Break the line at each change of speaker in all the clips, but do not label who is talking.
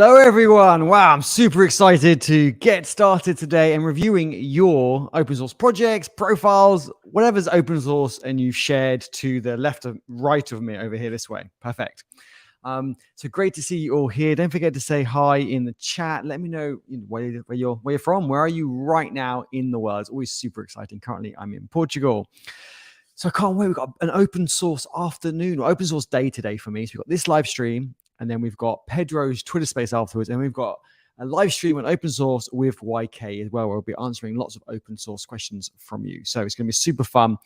Hello, everyone. Wow, I'm super excited to get started today and reviewing your open source projects, profiles, whatever's open source and you've shared to the left of right of me over here this way. Perfect. So great to see you all here. Don't forget to say hi in the chat. Let me know where you're from. Where are you right now in the world? It's always super exciting. Currently, I'm in Portugal. So I can't wait. We've got an open source afternoon or open source day today for me. So we've got this live stream, and then we've got Pedro's Twitter space afterwards, and we've got a live stream on open source with YK as well, where we'll be answering lots of open source questions from you. So it's going to be super fun.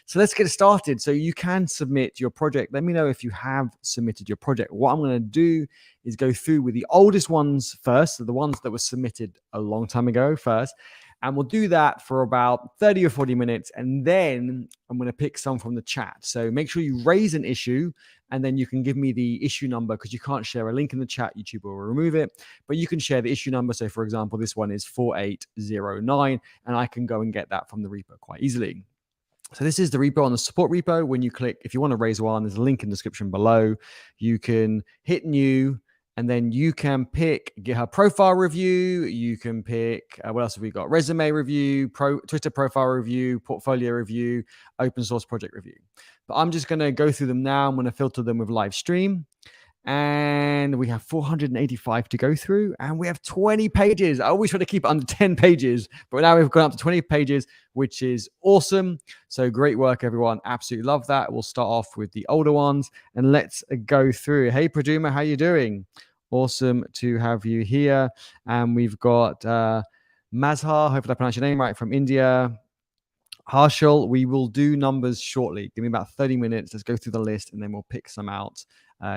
So let's get started. So you can submit your project. Let me know if you have submitted your project. What I'm going to do is go through with the oldest ones first, so the ones that were submitted a long time ago first. And we'll do that for about 30 or 40 minutes. And then I'm going to pick some from the chat. So make sure you raise an issue and then you can give me the issue number because you can't share a link in the chat. YouTube will remove it. But you can share the issue number. So for example, this one is 4809 and I can go and get that from the repo quite easily. So this is the repo on the support repo. When you click, if you want to raise one, there's a link in the description below. You can hit new. And then you can pick GitHub profile review. You can pick, what else have we got? Resume review, Twitter profile review, portfolio review, open source project review. But I'm just going to go through them now. I'm going to filter them with live stream. And we have 485 to go through. And we have 20 pages. I always try to keep it under 10 pages. But now we've gone up to 20 pages, which is awesome. So great work, everyone. Absolutely love that. We'll start off with the older ones. And let's go through. Hey, Praduma, how you doing? Awesome to have you here. And we've got Mazhar, hopefully I pronounced your name right, from India. Harshal, we will do numbers shortly. Give me about 30 minutes. Let's go through the list and then we'll pick some out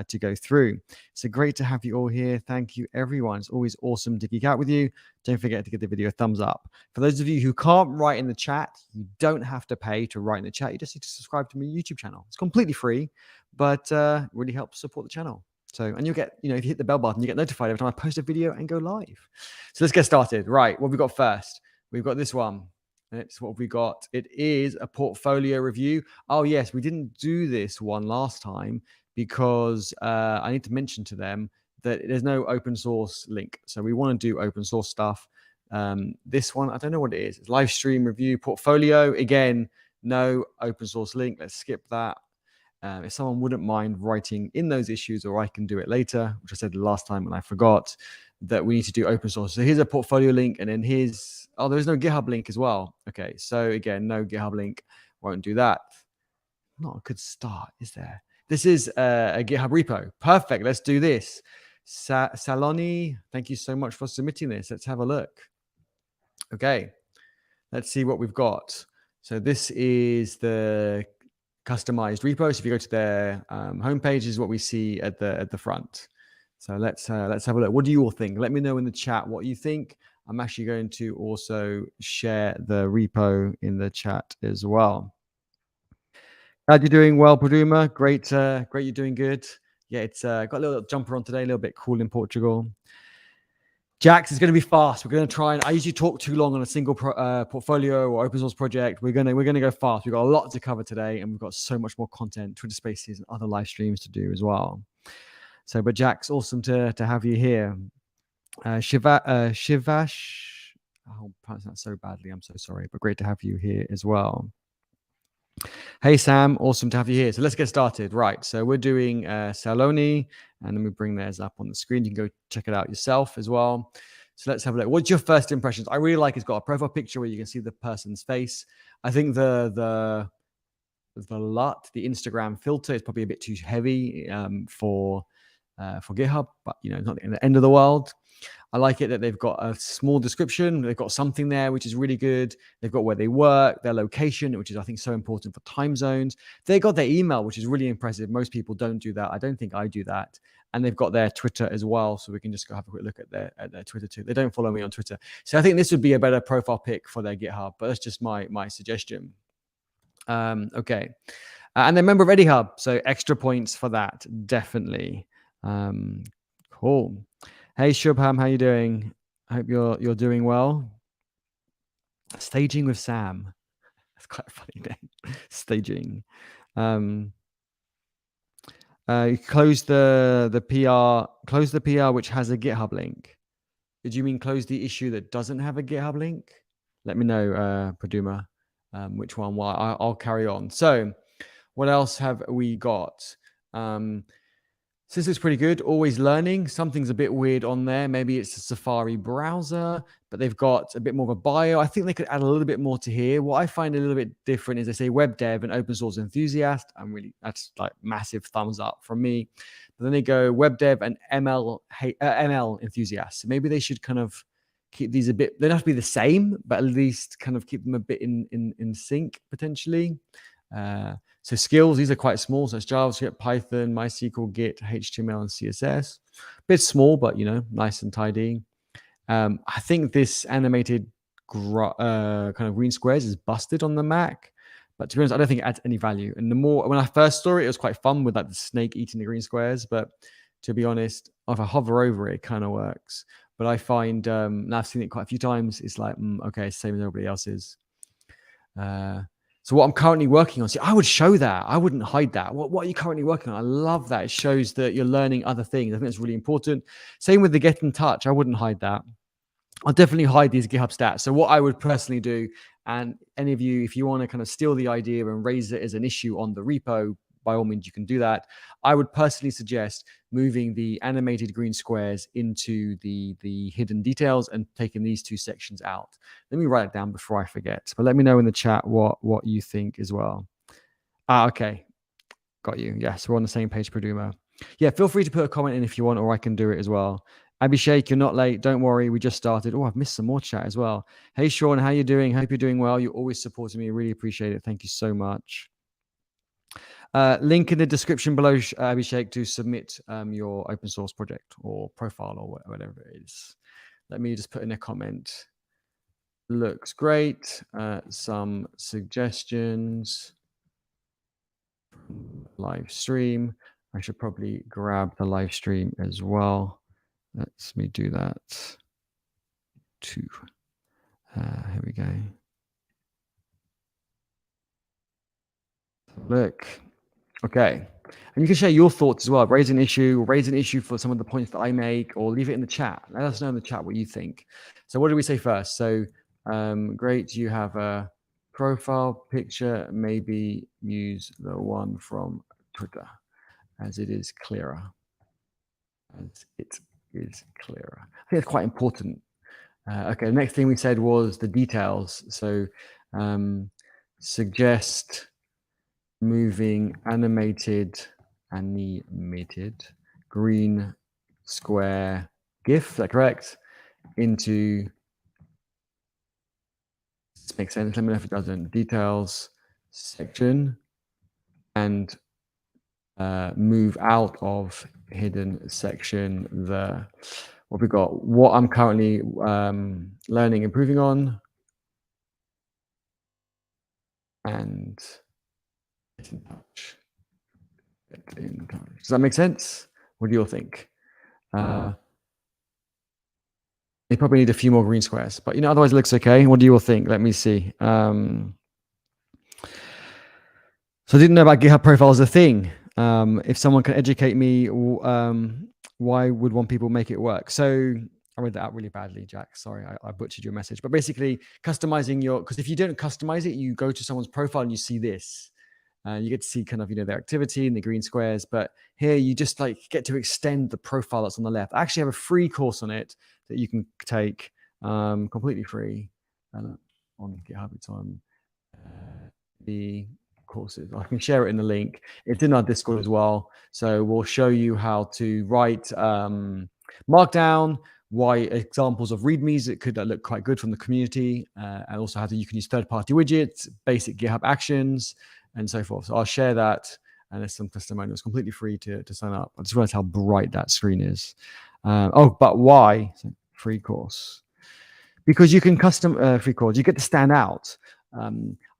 to go through. So great to have you all here. Thank you, everyone. It's always awesome to geek out with you. Don't forget to give the video a thumbs up. For those of you who can't write in the chat, you don't have to pay to write in the chat. You just need to subscribe to my YouTube channel. It's completely free, but really helps support the channel. So, and you'll get, if you hit the bell button, you get notified every time I post a video and go live. So let's get started. Right, what we got first? We've got this one. It's what we got. It is a portfolio review. Oh, yes, we didn't do this one last time because I need to mention to them that there's no open source link. So we want to do open source stuff. This one, I don't know what it is. It's live stream review portfolio. Again, no open source link. Let's skip that. If someone wouldn't mind writing in those issues, or I can do it later, which I said the last time and I forgot, that we need to do open source. So here's a portfolio link, and then here's, there's no GitHub link as well. Okay, so again, no GitHub link, won't do that. Not a good start, is there? This is a GitHub repo. Perfect, let's do this. Saloni, thank you so much for submitting this. Let's have a look. Okay, let's see what we've got. So this is the customized repo. So if you go to their homepage, is what we see at the front. So let's have a look. What do you all think? Let me know in the chat what you think. I'm actually going to also share the repo in the chat as well. Glad you're doing well, Praduma. Great, you're doing good. Yeah, it's got a little jumper on today, a little bit cool in Portugal. Jax is going to be fast. We're going to try, and I usually talk too long on a single portfolio or open source project. We're going to go fast. We've got a lot to cover today, and we've got so much more content, Twitter Spaces, and other live streams to do as well. So, but Jax, awesome to have you here. Shivash, I'll pronounce that so badly. I'm so sorry, but great to have you here as well. Hey Sam, awesome to have you here. So let's get started. Right, so we're doing Saloni, and then we bring theirs up on the screen. You can go check it out yourself as well. So let's have a look. What's your first impressions? I really like it's got a profile picture where you can see the person's face. I think the LUT, the Instagram filter, is probably a bit too heavy for GitHub, but not the end of the world. I like it that they've got a small description. They've got something there, which is really good. They've got where they work, their location, which is, I think, so important for time zones. They got their email, which is really impressive. Most people don't do that. I don't think I do that. And they've got their Twitter as well. So we can just go have a quick look at their Twitter too. They don't follow me on Twitter. So I think this would be a better profile pic for their GitHub, but that's just my suggestion. Okay. And they're a member of EddieHub. So extra points for that, definitely. Cool. Hey Shubham, how you doing? I hope you're doing well. Staging with Sam. That's quite a funny name. Staging. You close the PR which has a GitHub link. Did you mean close the issue that doesn't have a GitHub link? Let me know, Paduma, which one. Why? I'll carry on. So, what else have we got? So this is pretty good. Always learning. Something's a bit weird on there. Maybe it's a Safari browser, but they've got a bit more of a bio. I think they could add a little bit more to here. What I find a little bit different is they say web dev and open source enthusiast. That's like massive thumbs up from me. But then they go web dev and ML enthusiast. So maybe they should kind of keep these a bit. They don't have to be the same, but at least kind of keep them a bit in sync potentially. So skills, these are quite small. So it's JavaScript, Python, MySQL, Git, HTML, and CSS. Bit small, but nice and tidy. I think this animated kind of green squares is busted on the Mac. But to be honest, I don't think it adds any value. And when I first saw it, it was quite fun with like the snake eating the green squares. But to be honest, if I hover over it, it kind of works. But I find, and I've seen it quite a few times, it's like, okay, same as everybody else's. So what I'm currently working on, see, I would show that. I wouldn't hide that. What are you currently working on? I love that. It shows that you're learning other things. I think it's really important. Same with the get in touch. I wouldn't hide that. I'll definitely hide these GitHub stats. So what I would personally do, and any of you, if you want to kind of steal the idea and raise it as an issue on the repo, by all means, you can do that. I would personally suggest moving the animated green squares into the hidden details and taking these two sections out. Let me write it down before I forget. But let me know in the chat what you think as well. Okay. Got you. Yes, we're on the same page, Praduma. Yeah, feel free to put a comment in if you want, or I can do it as well. Abhishek, you're not late. Don't worry. We just started. Oh, I've missed some more chat as well. Hey, Sean, how you doing? Hope you're doing well. You're always supporting me. Really appreciate it. Thank you so much. Link in the description below, Abhishek, to submit your open source project or profile or whatever it is. Let me just put in a comment. Looks great. Some suggestions. Live stream. I should probably grab the live stream as well. Let me do that. Here we go. Look. Okay. And you can share your thoughts as well. Raise an issue for some of the points that I make, or leave it in the chat. Let us know in the chat what you think. So what did we say first? So great. You have a profile picture. Maybe use the one from Twitter, as it is clearer. I think it's quite important. Okay, the next thing we said was the details. So suggest moving animated green square GIF, is that correct? Into, this makes sense. Let me know if it doesn't. Details section, and move out of hidden section what we got, what I'm currently learning, improving on, and get in touch. Does that make sense? What do you all think? They probably need a few more green squares, but otherwise it looks okay. What do you all think? Let me see. So I didn't know about GitHub profiles as a thing. If someone can educate me, why would one people make it work? So I read that out really badly, Jack. Sorry, I butchered your message. But basically, customizing because if you don't customize it, you go to someone's profile and you see this. You get to see kind of their activity and the green squares. But here you just get to extend the profile that's on the left. I actually have a free course on it that you can take completely free on GitHub. It's on the courses. I can share it in the link. It's in our Discord as well. So we'll show you how to write Markdown, why examples of readmes that could look quite good from the community, and also how you can use third-party widgets, basic GitHub actions, and so forth. So I'll share that, and there's some testimonials completely free to sign up. I just realized how bright that screen is. But why? So, free course. Because you can custom free course. You get to stand out. I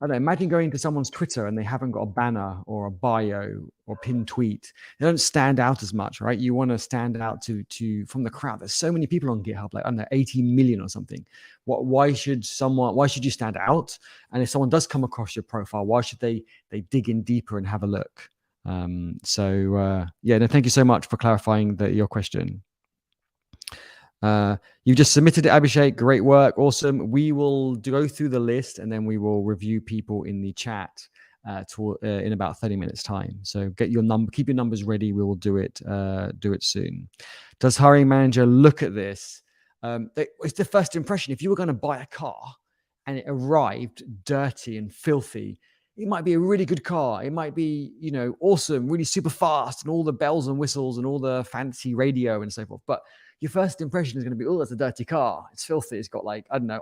don't know, imagine going to someone's Twitter and they haven't got a banner or a bio or pinned tweet. They don't stand out as much, right? You want to stand out from the crowd. There's so many people on GitHub, I don't know, 80 million or something. Why should you stand out? And if someone does come across your profile, why should they dig in deeper and have a look? Yeah, no, thank you so much for clarifying your question. You just submitted it, Abhishek. Great work. Awesome. We will go through the list and then we will review people in the chat in about 30 minutes time. So get your number, keep your numbers ready. We will do it soon. Does hiring manager look at this? It's the first impression. If you were going to buy a car and it arrived dirty and filthy, it might be a really good car. It might be, awesome, really super fast and all the bells and whistles and all the fancy radio and so forth. But your first impression is going to be, oh, that's a dirty car. It's filthy. It's got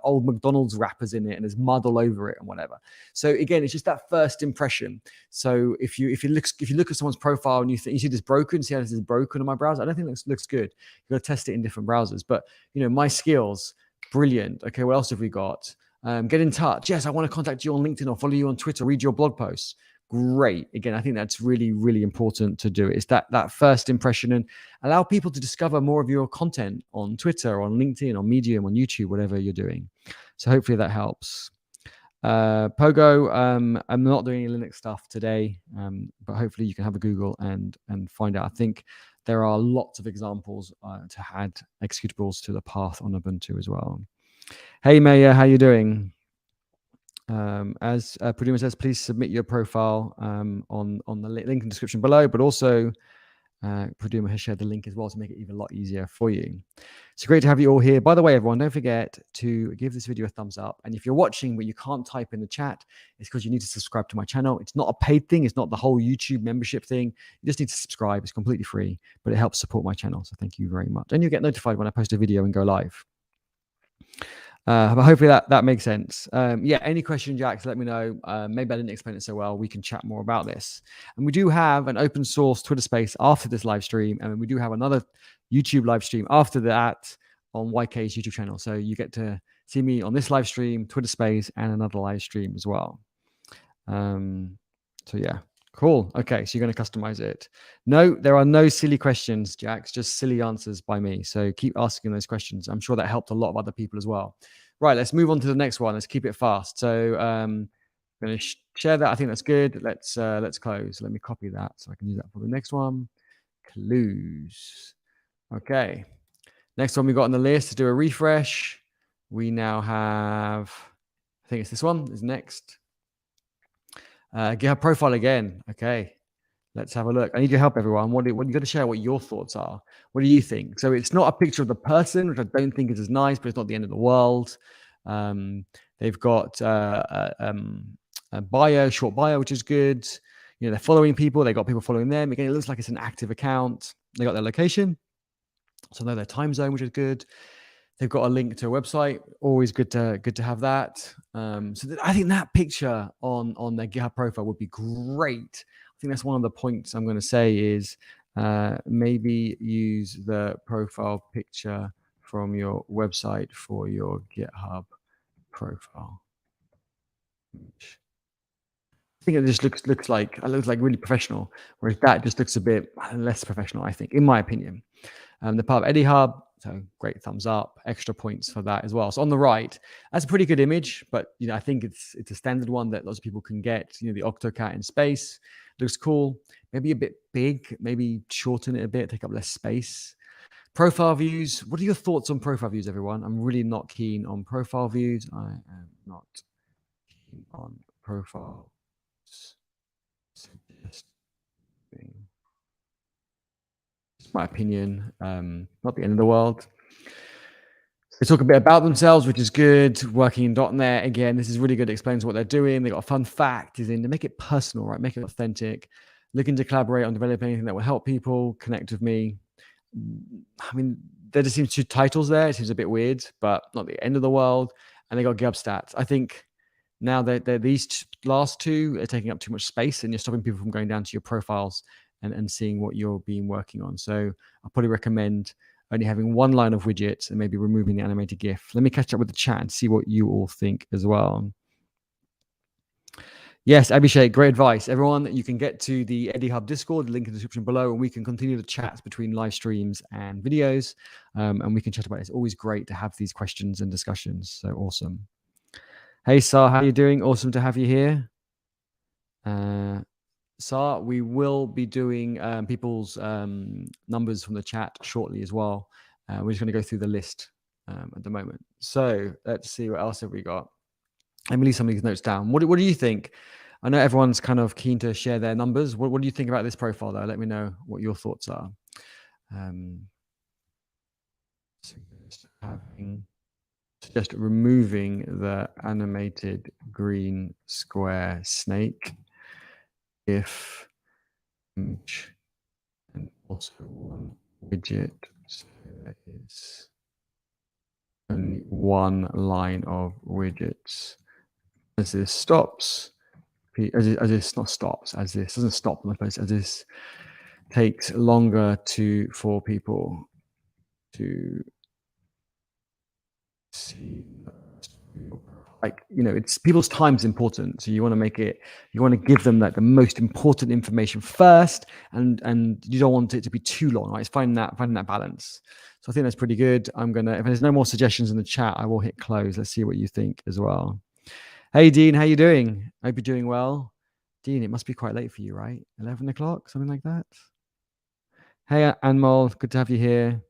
old McDonald's wrappers in it and there's mud all over it and whatever. So again, it's just that first impression. So if you look at someone's profile and you see this broken, see how this is broken on my browser, I don't think this looks good. You've got to test it in different browsers. But my skills, brilliant. Okay, what else have we got? Get in touch. Yes, I want to contact you on LinkedIn or follow you on Twitter, read your blog posts. Great. Again, I think that's really, really important to do. It's that first impression, and allow people to discover more of your content on Twitter, on LinkedIn, on Medium, on YouTube, whatever you're doing. So hopefully that helps. Pogo, I'm not doing any Linux stuff today, but hopefully you can have a Google and find out. I think there are lots of examples to add executables to the path on Ubuntu as well. Hey, Maya, how you doing? As Praduma says, please submit your profile on the link in the description below, but also Praduma has shared the link as well to make it even a lot easier for you. It's great to have you all here. By the way, everyone, don't forget to give this video a thumbs up. And if you're watching but you can't type in the chat, it's because you need to subscribe to my channel. It's not a paid thing. It's not the whole YouTube membership thing. You just need to subscribe. It's completely free, but it helps support my channel. So thank you very much. And you'll get notified when I post a video and go live. But hopefully that makes sense. Yeah, any questions, Jax, let me know. Maybe I didn't explain it so well. We can chat more about this. And we do have an open source Twitter space after this live stream. And we do have another YouTube live stream after that on YK's YouTube channel. So you get to see me on this live stream, Twitter space, and another live stream as well. So yeah, cool. Okay, so you're going to customize it. No, there are no silly questions, Jax, just silly answers by me. So keep asking those questions. I'm sure that helped a lot of other people as well. Right, let's move on to the next one. Let's keep it fast. So I'm going to share that. I think that's good. Let's close. Let me copy that so I can use that for the next one. Close. Okay. Next one we got on the list to do a refresh. We now have, I think it's this one is next. GitHub profile again. Okay. Let's have a look. I need your help, everyone. What you got to share what your thoughts are. What do you think? So it's not a picture of the person, which I don't think is as nice, but it's not the end of the world. They've got a bio, short bio, which is good. They're following people. They got people following them. Again, it looks like it's an active account. They got their location, so know their time zone, which is good. They've got a link to a website. Always good to have that. So I think that picture on their GitHub profile would be great. I think that's one of the points I'm going to say is maybe use the profile picture from your website for your GitHub profile. I think it just looks like really professional, whereas that just looks a bit less professional, I think, in my opinion. The part of EdiHub, so great thumbs up, extra points for that as well. So on the right, that's a pretty good image, but I think it's a standard one that lots of people can get. The Octocat in space looks cool. Maybe a bit big, maybe shorten it a bit, take up less space. Profile views. What are your thoughts on profile views, everyone? I'm really not keen on profile views. I am not keen on profile. My opinion, not the end of the world. They talk a bit about themselves, which is good. Working in .NET, again, this is really good. It explains what they're doing. They got a fun fact is in to make it personal, right? Make it authentic. Looking to collaborate on developing anything that will help people. Connect with me. I mean, there just seems two titles there. It seems a bit weird, but not the end of the world. And they got GitHub stats. I think now that these last two are taking up too much space, and you're stopping people from going down to your profiles and seeing what you're being working on. So I'll probably recommend only having one line of widgets and maybe removing the animated GIF. Let me catch up with the chat and see what you all think as well. Yes, Abhishek, great advice. Everyone, you can get to the EdiHub Discord, link in the description below, and we can continue the chats between live streams and videos, and we can chat about it. It's always great to have these questions and discussions. So awesome. Hey, Sar, how are you doing? Awesome to have you here. Sar, we will be doing people's numbers from the chat shortly as well. We're just going to go through the list at the moment. So let's see what else have we got. Let me leave some of these notes down. What do you think? I know everyone's kind of keen to share their numbers. What do you think about this profile, though? Let me know what your thoughts are. Just removing the animated green square snake GIF image and also one widget. So there is only one line of widgets. As this stops, as this not stops, as this doesn't stop, as this takes longer for people to see. Like, it's people's time is important, so you want to give them like the most important information first, and you don't want it to be too long, right? It's finding that balance. So I think that's pretty good. If there's no more suggestions in the chat, I will hit close. Let's see what you think as well. Hey Dean, how you doing? Hope you're doing well. Dean, it must be quite late for you, right? 11 o'clock, something like that. Hey Anmol, good to have you here.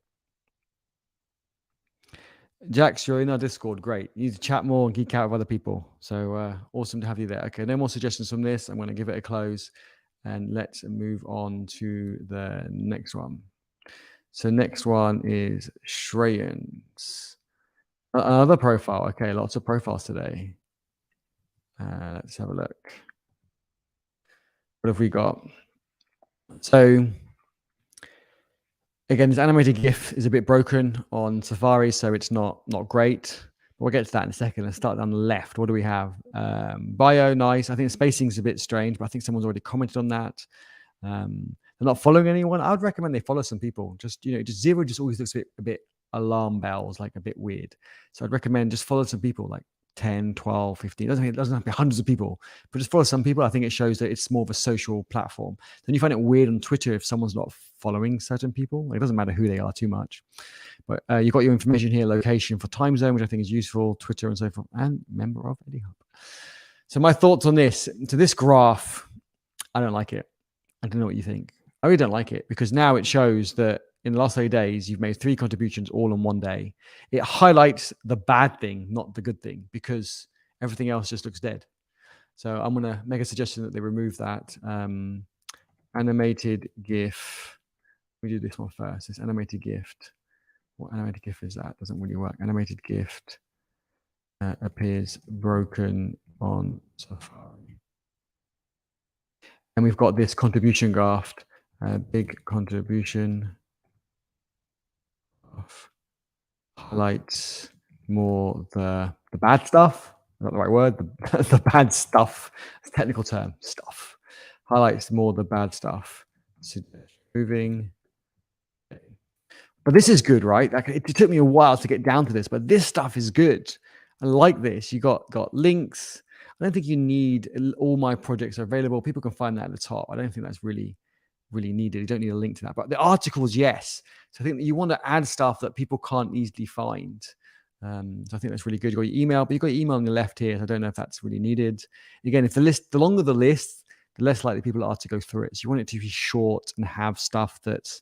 Jax, you're in our Discord. Great. You need to chat more and geek out with other people. So awesome to have you there. Okay, no more suggestions from this. I'm going to give it a close and let's move on to the next one. So next one is Shreyan's. Another profile. Okay, lots of profiles today. Let's have a look. What have we got? So again, this animated GIF is a bit broken on Safari, so it's not great. We'll get to that in a second. Let's start down the left. What do we have? Bio, nice. I think the spacing is a bit strange, but I think someone's already commented on that. They're not following anyone. I would recommend they follow some people. Just zero just always looks a bit alarm bells, like a bit weird. So I'd recommend just follow some people, like 10, 12, 15. It doesn't have to be hundreds of people, but just follow some people. I think it shows that it's more of a social platform. Then you find it weird on Twitter if someone's not following certain people. It doesn't matter who they are too much. But you've got your information here, location for time zone, which I think is useful, Twitter and so forth, and member of EddieHub. So my thoughts on this. To this graph, I don't like it. I don't know what you think. I really don't like it because now it shows that in the last 30 days, you've made 3 contributions all in one day. It highlights the bad thing, not the good thing, because everything else just looks dead. So I'm going to make a suggestion that they remove that. Animated GIF. We do this one first. This animated gift. What animated GIF is that? Doesn't really work. Animated gift appears broken on Safari. And we've got this contribution graph, big contribution graph. Highlights more the bad stuff. Not the right word. The bad stuff. It's a technical term. Stuff. Highlights more the bad stuff. So moving. But this is good, right? Like, it took me a while to get down to this, but this stuff is good. I like this. You got links. I don't think you need all my projects are available. People can find that at the top. I don't think that's really needed. You don't need a link to that. But the articles, yes. So I think that you want to add stuff that people can't easily find. So I think that's really good. You've got your email, but you've got your email on the left here. So I don't know if that's really needed. Again, if the longer the list, the less likely people are to go through it. So you want it to be short and have stuff that's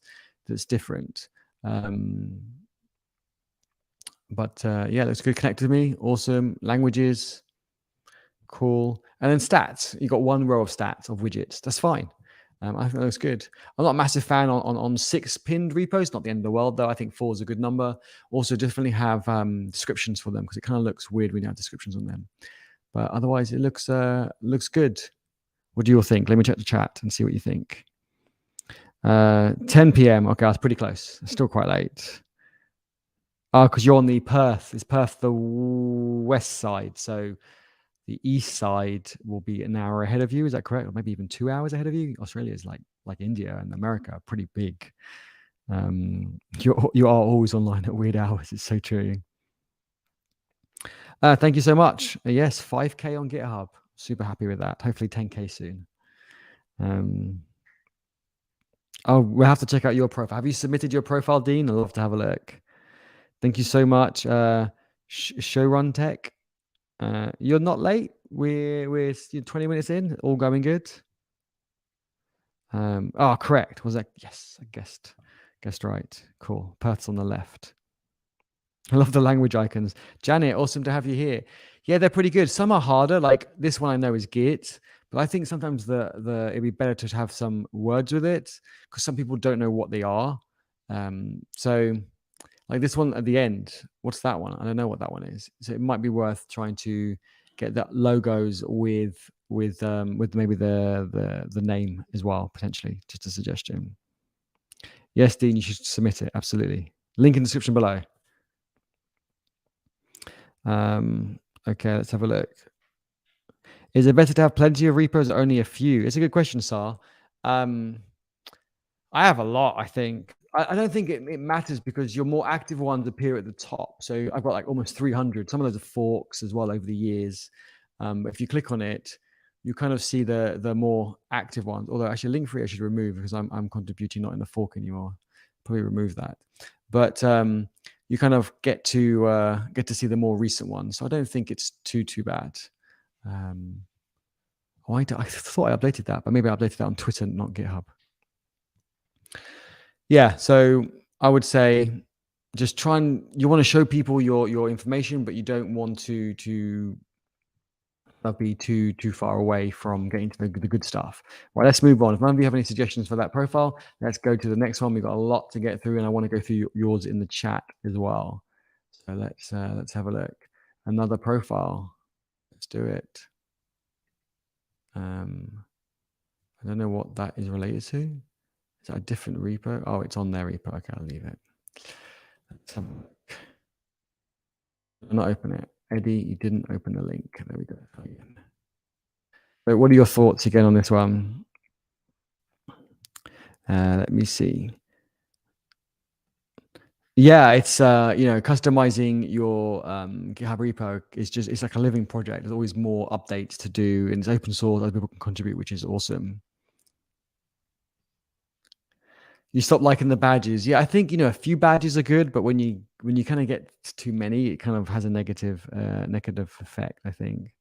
different. But yeah, looks good. Connect to me. Awesome. Languages. Cool. And then stats. You got one row of stats of widgets. That's fine. I think that looks good. I'm not a massive fan on 6 pinned repos. Not the end of the world, though. I think 4 is a good number. Also, definitely have descriptions for them because it kind of looks weird when you have descriptions on them. But otherwise, it looks good. What do you all think? Let me check the chat and see what you think. 10 p.m. Okay, that's pretty close. It's still quite late. Oh, because you're on the Perth. Is Perth the west side? So the east side will be an hour ahead of you. Is that correct? Or maybe even 2 hours ahead of you. Australia is like India and America, pretty big. You are always online at weird hours. It's so true. Thank you so much. Yes, 5K on GitHub. Super happy with that. Hopefully 10K soon. Oh, we'll have to check out your profile. Have you submitted your profile, Dean? I'd love to have a look. Thank you so much. Showrun Tech. You're not late. We're 20 minutes in. All going good. Correct. Was that? Yes, I guessed right. Cool. Perth's on the left. I love the language icons. Janet, awesome to have you here. Yeah, they're pretty good. Some are harder. Like this one I know is Git, but I think sometimes it'd be better to have some words with it because some people don't know what they are. So like this one at the end, what's that one? I don't know what that one is. So it might be worth trying to get that logos with maybe the name as well, potentially. Just a suggestion. Yes, Dean, you should submit it. Absolutely. Link in the description below. Okay, let's have a look. Is it better to have plenty of repos or only a few? It's a good question, Sar. I have a lot, I think. I don't think it matters because your more active ones appear at the top. So I've got like almost 300. Some of those are forks as well over the years. If you click on it, you kind of see the more active ones. Although actually Linktree I should remove because I'm contributing not in the fork anymore. Probably remove that. But you kind of get to see the more recent ones. So I don't think it's too bad. I thought I updated that, but maybe I updated that on Twitter, not GitHub. Yeah, so I would say just you want to show people your information, but you don't want to be too far away from getting to the good stuff. Right, let's move on. If none of you have any suggestions for that profile, let's go to the next one. We've got a lot to get through, and I want to go through yours in the chat as well. So let's have a look. Another profile. Let's do it. I don't know what that is related to. Is that a different repo? Oh, it's on their repo. Okay, I'll leave it. Let's have a look. I'll not open it. Eddie, you didn't open the link. There we go. So what are your thoughts again on this one? Let me see. Yeah, it's customizing your GitHub repo it's like a living project. There's always more updates to do, and it's open source. Other people can contribute, which is awesome. You stop liking the badges. Yeah, I think a few badges are good, but when you kind of get too many, it kind of has a negative effect, I think.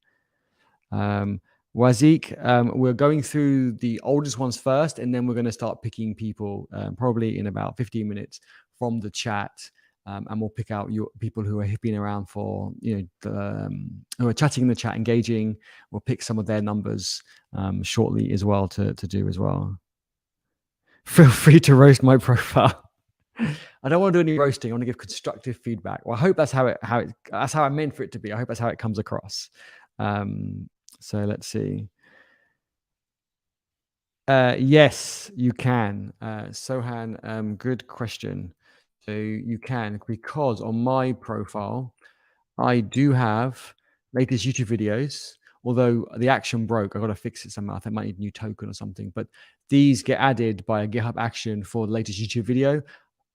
Wazik, we're going through the oldest ones first, and then we're going to start picking people probably in about 15 minutes from the chat, and we'll pick out your people who are been around for who are chatting in the chat, engaging. We'll pick some of their numbers shortly as well to do as well. Feel free to roast my profile. I don't want to do any roasting. I want to give constructive feedback. Well, I hope that's how I meant for it to be. I hope that's how it comes across. So let's see. Yes, you can. Sohan, good question. So you can, because on my profile, I do have latest YouTube videos. Although the action broke, I got to fix it somehow. I think I might need a new token or something. But these get added by a GitHub action for the latest YouTube video.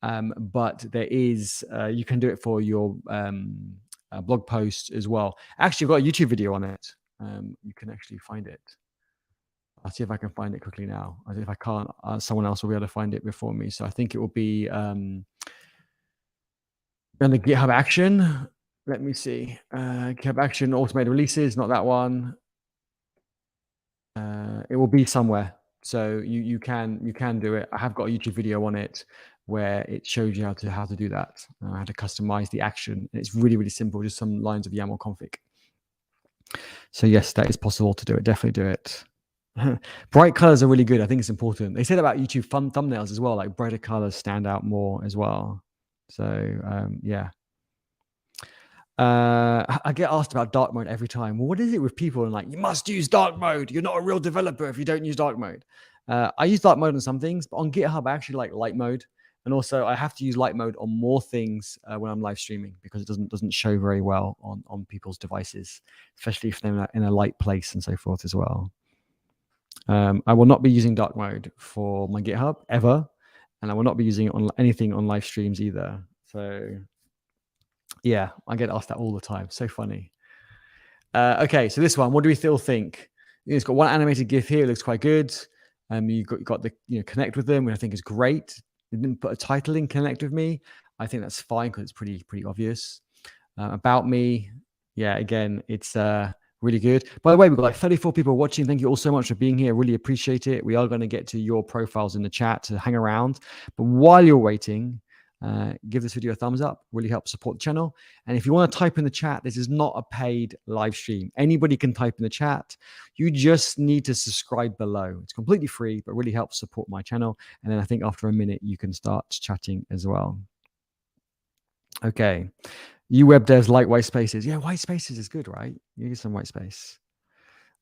But there is, you can do it for your blog post as well. Actually, I've got a YouTube video on it. You can actually find it. I'll see if I can find it quickly now. If I can't, someone else will be able to find it before me. So I think it will be on the GitHub action. Let me see. GitHub action, automated releases, not that one. It will be somewhere. So you can do it. I have got a YouTube video on it where it shows you how to do that. How to customize the action. It's really, really simple. Just some lines of YAML config. So yes, that is possible to do it. Definitely do it. Bright colors are really good. I think it's important. They said about YouTube thumbnails as well, like brighter colors stand out more as well. So yeah. I get asked about dark mode every time. Well, what is it with people and like, you must use dark mode. You're not a real developer if you don't use dark mode. I use dark mode on some things, but on GitHub, I actually like light mode. And also I have to use light mode on more things when I'm live streaming because it doesn't show very well on people's devices, especially if they're in a light place and so forth as well. I will not be using dark mode for my GitHub ever, and I will not be using it on anything on live streams either. So yeah, I get asked that all the time. So funny. Okay, so this one, what do we still think? It's got one animated GIF here. It looks quite good. You got the connect with them, which I think is great. They didn't put a title in connect with me. I think that's fine because it's pretty obvious. About me, yeah. Again, it's Really good. By the way, we've got like 34 people watching. Thank you all so much for being here. Really appreciate it. We are going to get to your profiles in the chat to hang around. But while you're waiting, give this video a thumbs up. Really helps support the channel. And if you want to type in the chat, this is not a paid live stream. Anybody can type in the chat. You just need to subscribe below. It's completely free, but really helps support my channel. And then I think after a minute, you can start chatting as well. Okay. You web devs like white spaces. Yeah, white spaces is good, right? You need some white space.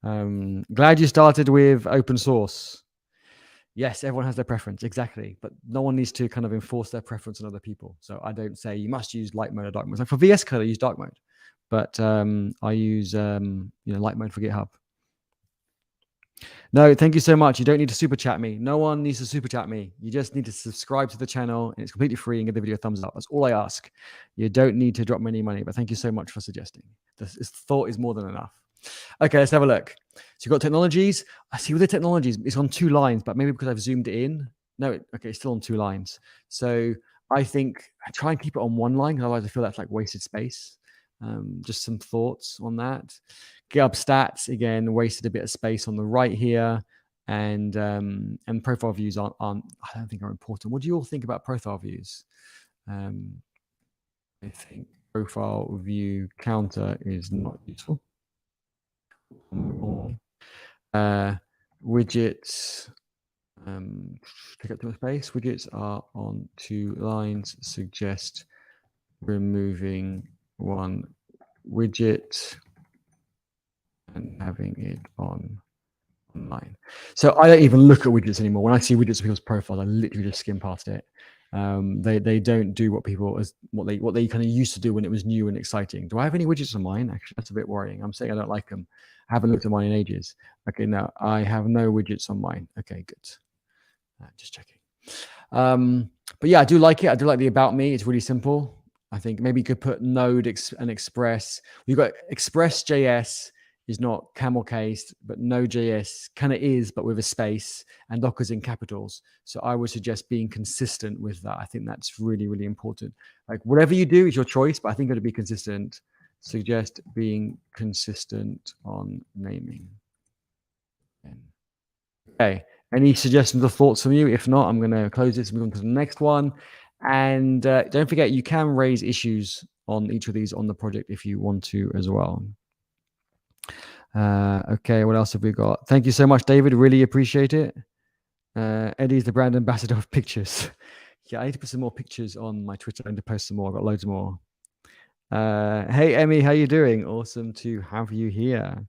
Glad you started with open source. Yes, everyone has their preference, exactly. But no one needs to kind of enforce their preference on other people. So I don't say you must use light mode or dark mode. Like for VS Code, I use dark mode. But I use light mode for GitHub. No, thank you so much. You don't need to super chat me. No one needs to super chat me. You just need to subscribe to the channel, and it's completely free, and give the video a thumbs up. That's all I ask. You don't need to drop me any money, but thank you so much for suggesting. This thought is more than enough. Okay, let's have a look. So you've got technologies. I see with the technologies, it's on 2 lines, but maybe because I've zoomed it in. No, okay, it's still on 2 lines. So I think I try and keep it on 1 line, otherwise I feel that's like wasted space. Just some thoughts on that. GitHub stats, again, wasted a bit of space on the right here. And profile views aren't I don't think are important. What do you all think about profile views? I think profile view counter is not useful. Widgets, pick up too much space. Widgets are on 2 lines, suggest removing 1 widget and having it on line. So I don't even look at widgets anymore. When I see widgets of people's profiles, I literally just skim past it. They don't do what they kind of used to do when it was new and exciting. Do I have any widgets on mine? Actually, that's a bit worrying. I'm saying I don't like them. I haven't looked at mine in ages. Okay, no, I have no widgets on mine. Okay, good. Just checking. But yeah, I do like it. I do like the about me. It's really simple. I think maybe you could put Node and Express. We've got Express.js is not camel cased, but Node.js kind of is, but with a space, and Docker's in capitals. So I would suggest being consistent with that. I think that's really, really important. Like whatever you do is your choice, but I think it would be consistent. Suggest being consistent on naming. Okay. Any suggestions or thoughts from you? If not, I'm going to close this and move on to the next one. And don't forget, you can raise issues on each of these on the project if you want to as well. Okay, what else have we got? Thank you so much, David. Really appreciate it. Eddie's the brand ambassador of pictures. Yeah, I need to put some more pictures on my Twitter. I need to post some more. I've got loads more. Hey, Emmy, how you doing? Awesome to have you here.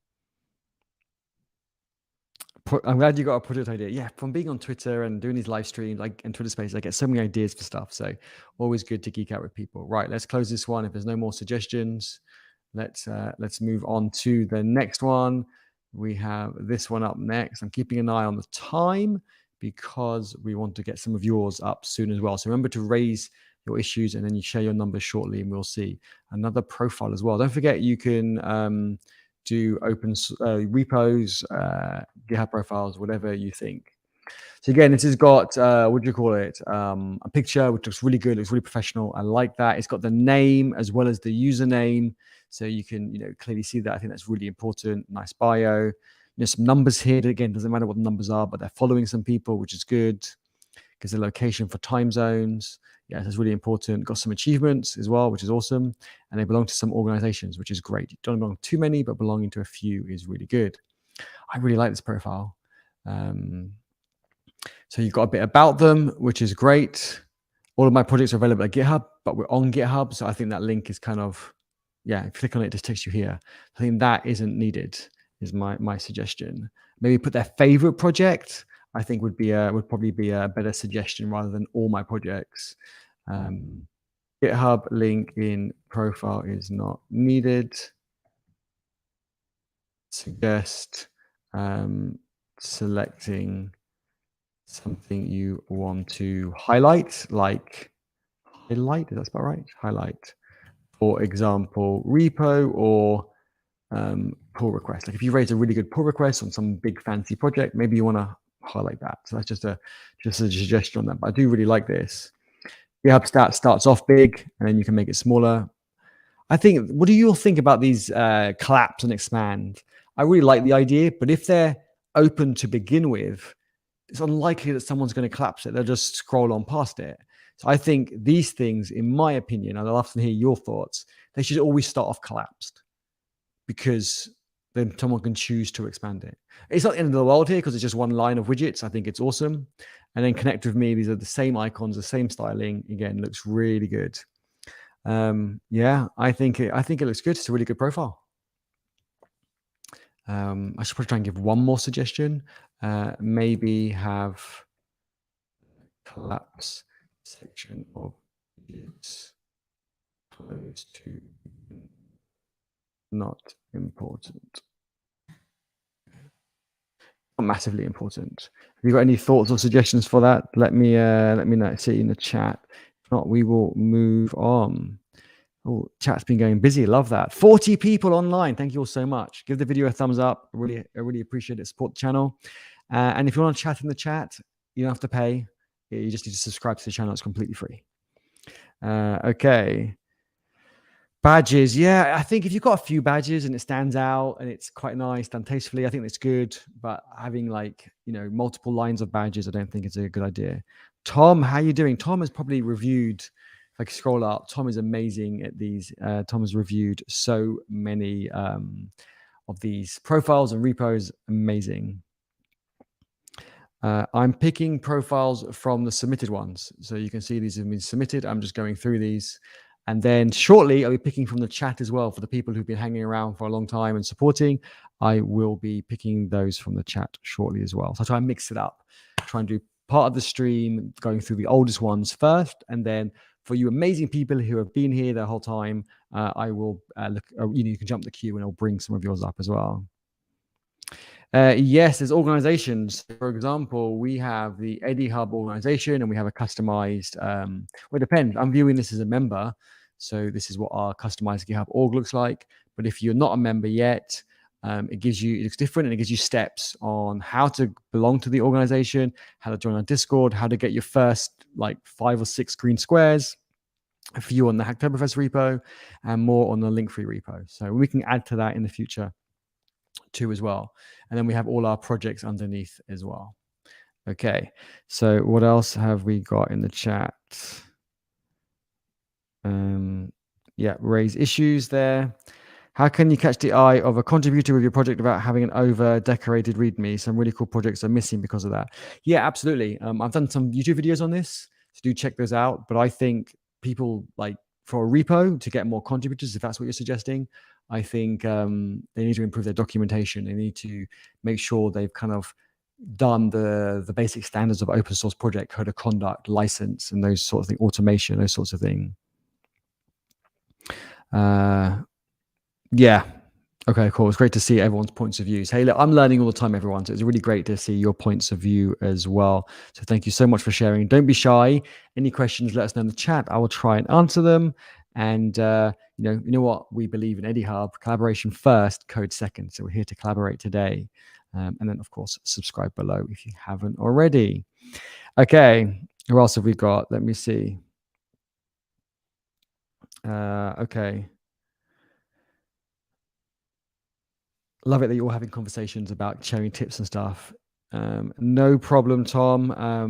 I'm glad you got a project idea. Yeah, from being on Twitter and doing these live streams and Twitter Spaces, I get so many ideas for stuff. So always good to geek out with people. Right, let's close this one. If there's no more suggestions, let's move on to the next one. We have this one up next. I'm keeping an eye on the time because we want to get some of yours up soon as well. So remember to raise your issues and then you share your numbers shortly and we'll see another profile as well. Don't forget you can do open repos, GitHub profiles, whatever you think. So again, this has got, what do you call it? A picture, which looks really good, looks really professional. I like that. It's got the name as well as the username. So you can, clearly see that. I think that's really important. Nice bio. Some numbers here. Again, doesn't matter what the numbers are, but they're following some people, which is good. Gives a location for time zones. Yeah, that's really important. Got some achievements as well, which is awesome. And they belong to some organizations, which is great. You don't belong to too many, but belonging to a few is really good. I really like this profile. So you've got a bit about them, which is great. All of my projects are available at GitHub, but we're on GitHub. So I think that link is kind of, yeah, if you click on it, it just takes you here. I think that isn't needed, is my suggestion. Maybe put their favorite project. I think would probably be a better suggestion rather than all my projects. GitHub link in profile is not needed. Suggest selecting something you want to highlight, like highlight, is that about right? Highlight, for example, repo or pull request. Like if you raise a really good pull request on some big fancy project, maybe you want to highlight that. So that's just a suggestion on that. But I do really like this. GitHub stats starts off big and then you can make it smaller. I think, what do you all think about these collapse and expand? I really like the idea, but if they're open to begin with, it's unlikely that someone's going to collapse it. They'll just scroll on past it. So I think these things, in my opinion, and I'll often hear your thoughts, they should always start off collapsed, because then someone can choose to expand it. It's not the end of the world here because it's just one line of widgets. I think it's awesome. And then Connect With Me, these are the same icons, the same styling. Again, looks really good. Yeah, I think it looks good. It's a really good profile. I should probably try and give one more suggestion. Maybe have collapse section of widgets close to not important. Not massively important. Have you got any thoughts or suggestions for that? Let me know. See in the chat. If not, we will move on. Oh, chat's been going busy. Love that. 40 people online. Thank you all so much. Give the video a thumbs up. I really appreciate it. Support the channel. And if you want to chat in the chat, you don't have to pay. You just need to subscribe to the channel. It's completely free. Okay. Badges. Yeah, I think if you've got a few badges and it stands out and it's quite nice, done tastefully, I think that's good. But having multiple lines of badges, I don't think it's a good idea. Tom, how are you doing? Tom has probably reviewed, if I can scroll up, Tom is amazing at these. Tom has reviewed so many of these profiles and repos. Amazing. I'm picking profiles from the submitted ones. So you can see these have been submitted. I'm just going through these. And then shortly, I'll be picking from the chat as well for the people who've been hanging around for a long time and supporting. I will be picking those from the chat shortly as well. So I try and mix it up, try and do part of the stream going through the oldest ones first. And then for you amazing people who have been here the whole time, I will look, you can jump the queue and I'll bring some of yours up as well. Yes, there's organizations. For example, we have the Eddie Hub organization and we have a customized, well, it depends. I'm viewing this as a member. So this is what our customized GitHub org looks like. But if you're not a member yet, it looks different and it gives you steps on how to belong to the organization, how to join our Discord, how to get your first 5 or 6 green squares, a few on the Hacktoberfest repo and more on the Linktree repo. So we can add to that in the future too as well. And then we have all our projects underneath as well. Okay, so what else have we got in the chat? Yeah, raise issues there. How can you catch the eye of a contributor with your project without having an over-decorated README? Some really cool projects are missing because of that. Yeah, absolutely. I've done some YouTube videos on this, so do check those out. But I think people for a repo to get more contributors, if that's what you're suggesting, I think they need to improve their documentation. They need to make sure they've kind of done the basic standards of open source project, code of conduct, license, and those sorts of things, automation, those sorts of things. Yeah. Okay, cool. It's great to see everyone's points of views. Hey, look, I'm learning all the time, everyone. So it's really great to see your points of view as well. So thank you so much for sharing. Don't be shy. Any questions, let us know in the chat. I will try and answer them. And you know what? We believe in Eddie Hub, collaboration first, code second. So we're here to collaborate today. And then, of course, subscribe below if you haven't already. Okay, who else have we got? Let me see. Okay. Love it that you're all having conversations about sharing tips and stuff. No problem, Tom. I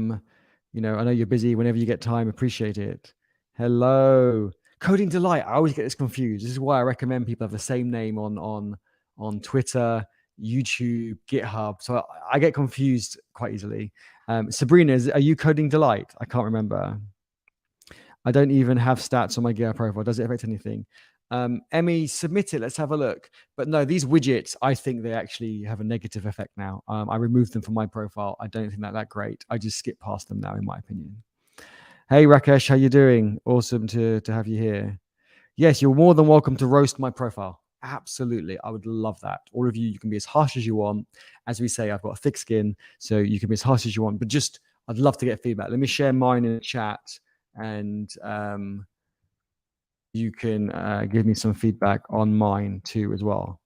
know you're busy. Whenever you get time, appreciate it. Hello. Coding Delight. I always get this confused. This is why I recommend people have the same name on Twitter, YouTube, GitHub. So I get confused quite easily. Sabrina, are you Coding Delight? I can't remember. I don't even have stats on my GitHub profile. Does it affect anything? Emmy, submit it. Let's have a look. But no, these widgets, I think they actually have a negative effect now. I removed them from my profile. I don't think they're that great. I just skip past them now, in my opinion. Hey, Rakesh, how you doing? Awesome to have you here. Yes, you're more than welcome to roast my profile. Absolutely. I would love that. All of you, you can be as harsh as you want. As we say, I've got a thick skin, so you can be as harsh as you want. But just, I'd love to get feedback. Let me share mine in the chat, and you can give me some feedback on mine too as well.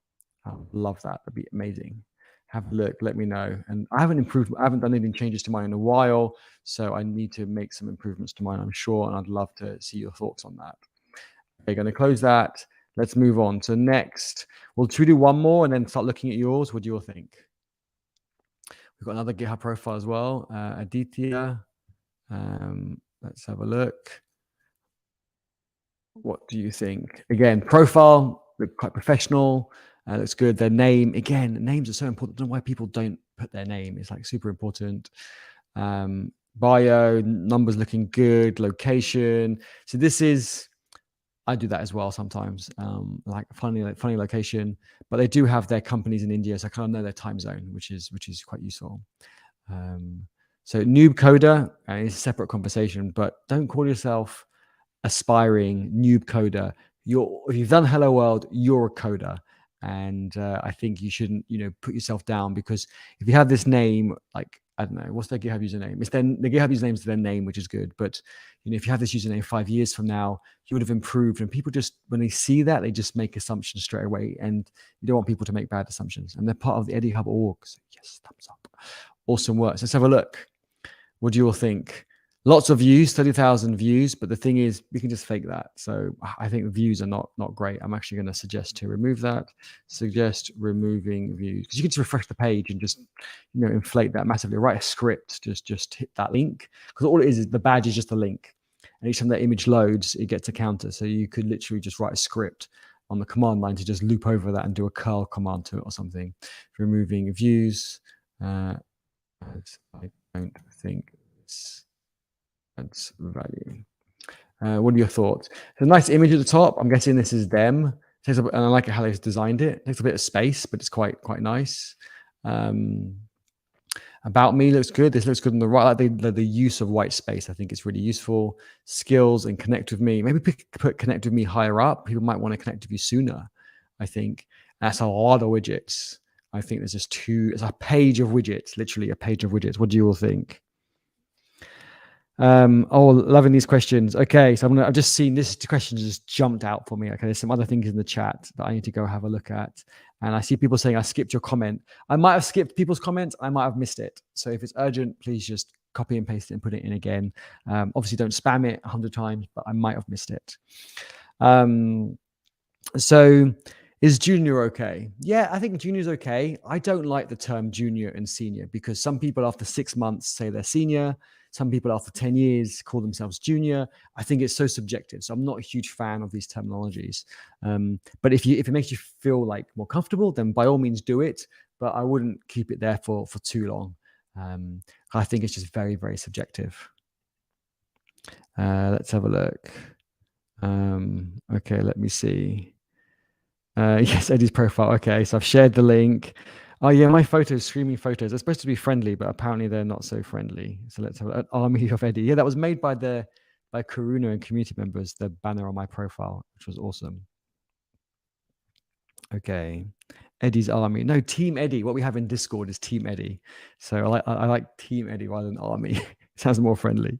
I would love that. That'd be amazing. Have a look, let me know. And I haven't done any changes to mine in a while, so I need to make some improvements to mine, I'm sure, and I'd love to see your thoughts on that. Okay, going to close that. Let's move on. So next, should we do one more and then start looking at yours? What do you all think? We've got another GitHub profile as well, Aditya. Let's have a look. What do you think? Again, profile, look quite professional. Looks good. Their name, again, names are so important. I don't know why people don't put their name. It's like super important. Bio, numbers looking good. Location. So this is, I do that as well sometimes. Like funny location, but they do have their companies in India, so I kind of know their time zone, which is quite useful. So noob coder is a separate conversation, but don't call yourself aspiring noob coder. If you've done Hello World, you're a coder, and I think you shouldn't, put yourself down, because if you have this name, like, I don't know, what's their GitHub username? It's then the GitHub username is their name, which is good. But if you have this username 5 years from now, you would have improved. And people just, when they see that, they just make assumptions straight away, and you don't want people to make bad assumptions. And they're part of the Eddie Hub org. So yes, thumbs up. Awesome work. So let's have a look. What do you all think? Lots of views, 30,000 views, but the thing is, we can just fake that. So I think the views are not great. I'm actually going to suggest to remove that. Suggest removing views, because you can just refresh the page and just inflate that massively. Write a script, just hit that link, because all it is the badge is just a link, and each time that image loads, it gets a counter. So you could literally just write a script on the command line to just loop over that and do a curl command to it or something. Removing views. I don't think it's adds value. What are your thoughts? It's a nice image at the top. I'm guessing this is them. And I like how they've designed it. It takes a bit of space, but it's quite nice. About me looks good. This looks good on the right. Like the use of white space, I think it's really useful. Skills and connect with me. Maybe put connect with me higher up. People might want to connect with you sooner, I think. That's a lot of widgets. I think there's just it's a page of widgets, literally a page of widgets. What do you all think? Loving these questions. Okay, so I've just seen this question just jumped out for me. Okay, there's some other things in the chat that I need to go have a look at. And I see people saying I skipped your comment. I might have skipped people's comments. I might have missed it. So if it's urgent, please just copy and paste it and put it in again. Obviously, don't spam it 100 times, but I might have missed it. So is junior okay? Yeah, I think junior is okay. I don't like the term junior and senior, because some people after 6 months say they're senior. Some people after 10 years call themselves junior. I think it's so subjective. So I'm not a huge fan of these terminologies. But if it makes you feel like more comfortable, then by all means do it. But I wouldn't keep it there for too long. I think it's just very, very subjective. Let's have a look. Okay, let me see. Yes, Eddie's profile. Okay, so I've shared the link. Oh yeah, my photos, streaming photos. They're supposed to be friendly, but apparently they're not so friendly. So let's have an army of Eddie. Yeah, that was made by Karuna and community members, the banner on my profile, which was awesome. Okay. Eddie's army. No, Team Eddie. What we have in Discord is Team Eddie. So I like Team Eddie rather than army. Sounds more friendly.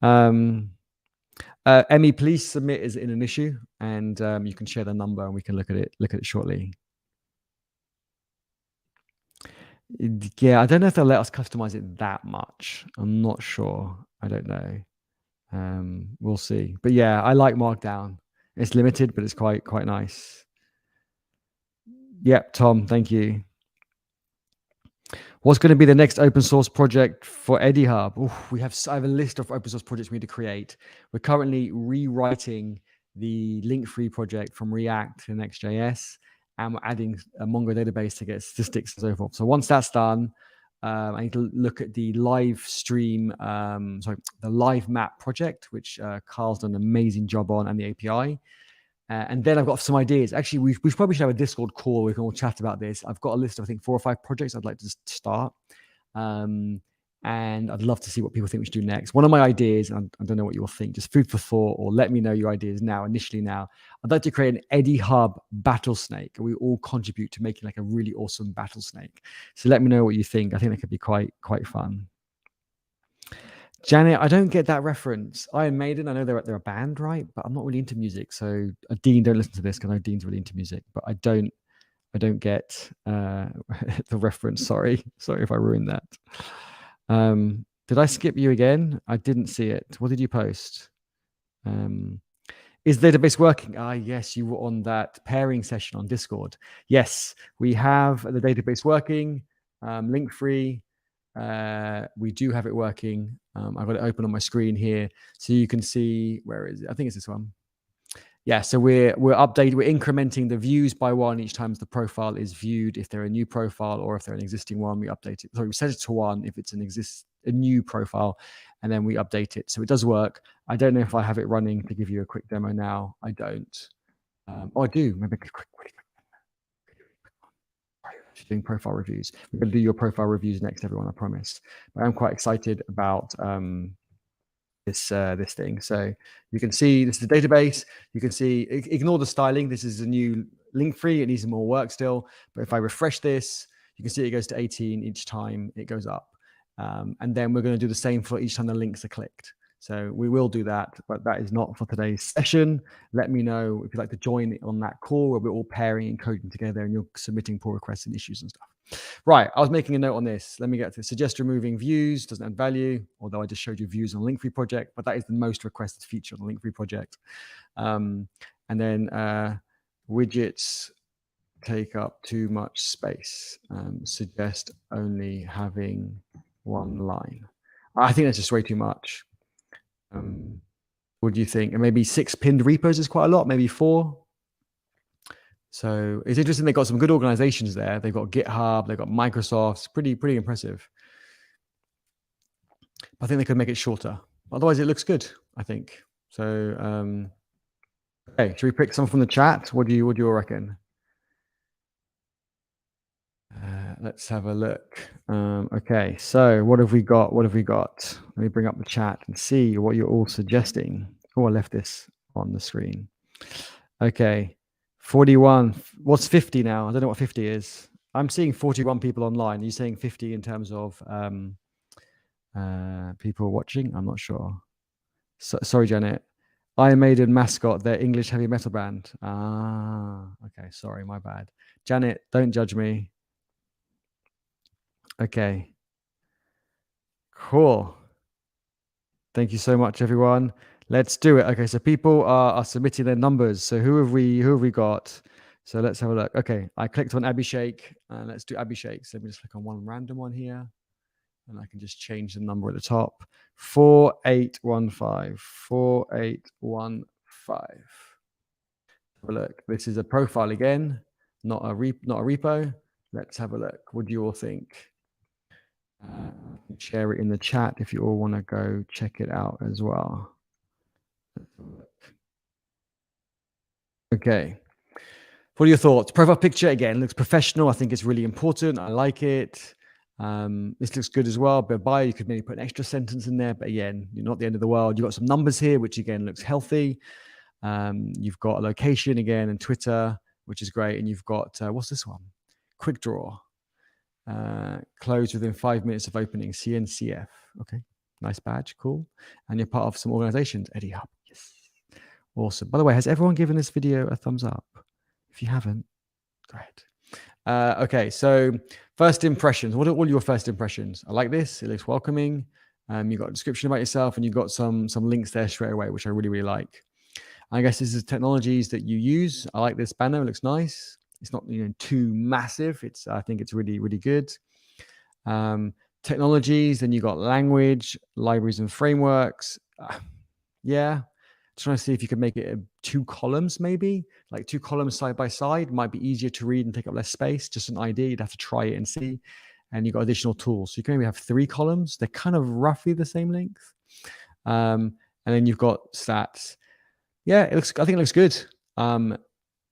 Emmy, please submit as in an issue, and you can share the number and we can look at it shortly. Yeah, I don't know if they'll let us customize it that much. I'm not sure. I don't know. We'll see. But yeah, I like Markdown. It's limited, but it's quite nice. Yep, Tom, thank you. What's going to be the next open source project for Eddie Hub? I have a list of open source projects we need to create. We're currently rewriting the link-free project from React to Next.js, and we're adding a Mongo database to get statistics and so forth. So once that's done, I need to look at the live stream, the live map project, which Carl's done an amazing job on, and the API. And then I've got some ideas. Actually, we probably should have a Discord call. We can all chat about this. I've got a list of, I think, 4 or 5 projects I'd like to start. And I'd love to see what people think we should do next. One of my ideas, and I don't know what you will think, just food for thought, or let me know your ideas initially now. I'd like to create an Eddie Hub battle snake, and we all contribute to making like a really awesome battle snake. So let me know what you think. I think that could be quite fun. Janet, I don't get that reference. Iron Maiden, I know they're a band, right? But I'm not really into music. So Dean, don't listen to this, because I know Dean's really into music. But I don't get the reference. Sorry if I ruined that. Did I skip you again? I didn't see it. What did you post? Is the database working? Yes, you were on that pairing session on Discord. Yes, we have the database working, link free. We do have it working. I've got it open on my screen here, so you can see, where is it? I think it's this one. Yeah, so we're incrementing the views by one each time the profile is viewed. If they're a new profile or if they're an existing one, we update it. Sorry, we set it to 1 if it's a new profile, and then we update it. So it does work. I don't know if I have it running to give you a quick demo now. I don't. I do. Maybe quick. Doing profile reviews. We're going to do your profile reviews next, everyone. I promise. But I'm quite excited about this thing. So you can see this is the database. You can see, ignore the styling. This is a new link free. It needs more work still. But if I refresh this, you can see it goes to 18 each time it goes up. And then we're going to do the same for each time the links are clicked. So we will do that, but that is not for today's session. Let me know if you'd like to join on that call where we're all pairing and coding together and you're submitting pull requests and issues and stuff. Right, I was making a note on this. Let me get to suggest removing views, doesn't add value, although I just showed you views on the Linktree project, but that is the most requested feature on the Linktree project. And then widgets take up too much space. Suggest only having one line. I think that's just way too much. What do you think? And maybe 6 pinned repos is quite a lot, maybe 4. So it's interesting. They've got some good organizations there. They've got GitHub, they've got Microsoft. It's pretty impressive. I think they could make it shorter. Otherwise, it looks good, I think. So, okay, should we pick some from the chat? What do you all reckon? Let's have a look. Okay, so what have we got? Let me bring up the chat and see what you're all suggesting. Oh, I left this on the screen. Okay, 41. What's 50 now? I don't know what 50 is. I'm seeing 41 people online. Are you saying 50 in terms of people watching? I'm not sure. Sorry, Janet. Iron Maiden mascot, their English heavy metal band. Okay, sorry, my bad. Janet, don't judge me. Okay. Cool. Thank you so much, everyone. Let's do it. Okay, so people are submitting their numbers. So who have we got? So let's have a look. Okay, I clicked on Abhishek, and let's do Abhishek. So let me just click on one random one here, and I can just change the number at the top. 4815. 4815. Have a look. This is a profile again, not a repo. Let's have a look. What do you all think? Share it in the chat if you all want to go check it out as well. Okay. What are your thoughts? Profile picture, again, looks professional. I think it's really important. I like it. This looks good as well. But bio, you could maybe put an extra sentence in there. But again, you're not the end of the world. You've got some numbers here, which again looks healthy. You've got a location again and Twitter, which is great. And you've got, what's this one? Quick draw. Close within 5 minutes of opening. CNCF. Okay. Nice badge. Cool. And you're part of some organizations. Eddie Hub. Yes. Awesome. By the way, has everyone given this video a thumbs up? If you haven't, go ahead. Okay. So first impressions. What are all your first impressions? I like this. It looks welcoming. You've got a description about yourself and you've got some links there straight away, which I really like. I guess this is technologies that you use. I like this banner. It looks nice. It's not too massive. I think it's really good. Technologies. Then you got language, libraries, and frameworks. Yeah. Trying to see if you could make it 2 columns, maybe like 2 columns side by side. Might be easier to read and take up less space. Just an idea. You'd have to try it and see. And you've got additional tools. So you can maybe have 3 columns. They're kind of roughly the same length. And then you've got stats. Yeah, I think it looks good.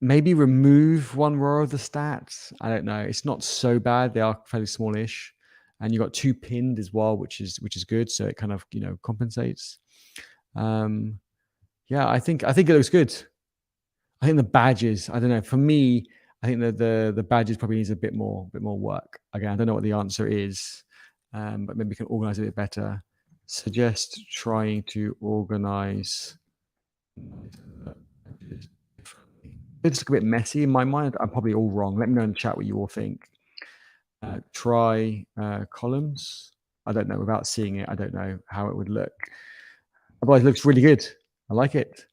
Maybe remove 1 row of the stats. I don't know. It's not so bad. They are fairly smallish, and you've got 2 pinned as well, which is good. So it kind of compensates. Yeah, I think it looks good. I think the badges. I don't know. For me, I think the badges probably needs a bit more work. Again, I don't know what the answer is, but maybe we can organize it a bit better. Suggest trying to organize. It's a bit messy in my mind. I'm probably all wrong. Let me know in the chat what you all think. Try columns. I don't know. Without seeing it, I don't know how it would look. Otherwise, it looks really good. I like it.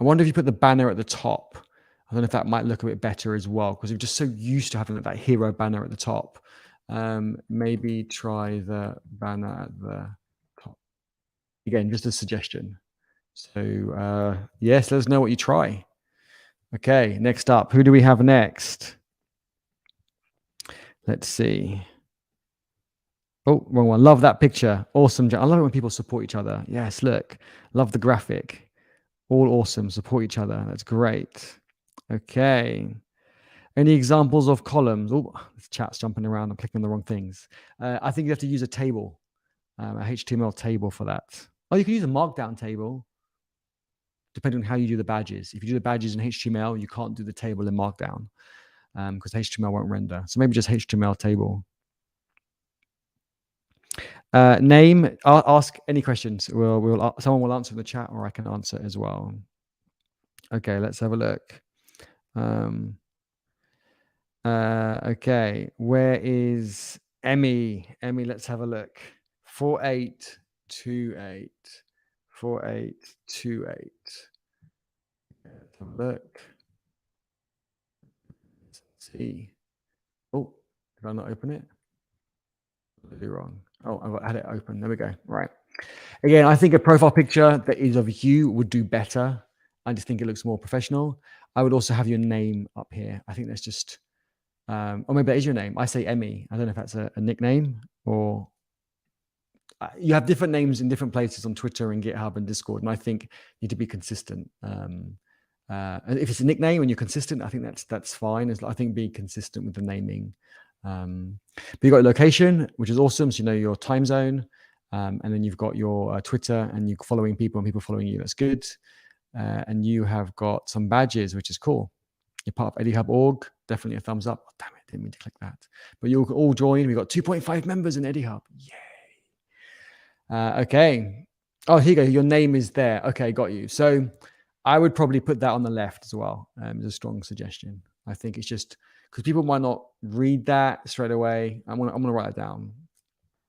I wonder if you put the banner at the top. I don't know if that might look a bit better as well, because we're just so used to having that hero banner at the top. Maybe try the banner at the top. Again, just a suggestion. So yes, let us know what you try. Okay, next up, who do we have next? Let's see. Oh, wrong one. Love that picture. Awesome. I love it when people support each other. Yes, look. Love the graphic. All awesome. Support each other. That's great. Okay. Any examples of columns? Oh, this chat's jumping around. I'm clicking on the wrong things. I think you have to use a table, a HTML table for that. Oh, you can use a Markdown table, depending on how you do the badges. If you do the badges in HTML, you can't do the table in Markdown because HTML won't render. So maybe just HTML table. Name. Ask any questions. Someone will answer in the chat, or I can answer as well. Okay, let's have a look. Okay, where is Emmy? Emmy, let's have a look. 4828. 4828. Let's have a look. Let's see. Oh, did I not open it? What did I do wrong? Oh, I had it open. There we go. Right. Again, I think a profile picture that is of you would do better. I just think it looks more professional. I would also have your name up here. I think that's just, or maybe that is your name. I say Emmy. I don't know if that's a nickname or you have different names in different places on Twitter and GitHub and Discord. And I think you need to be consistent. And if it's a nickname and you're consistent, I think that's fine. I think be consistent with the naming. But you've got your location, which is awesome. So you know your time zone. And then you've got your Twitter and you're following people and people following you. That's good. And you have got some badges, which is cool. You're part of EddyHub.org. Definitely a thumbs up. Oh, damn it. Didn't mean to click that. But you'll all join. We've got 2.5 members in EddyHub. Yay. Okay. Oh, here you go. Your name is there. Okay, got you. So I would probably put that on the left as well. It's a strong suggestion. I think it's just because people might not read that straight away. I'm gonna write it down.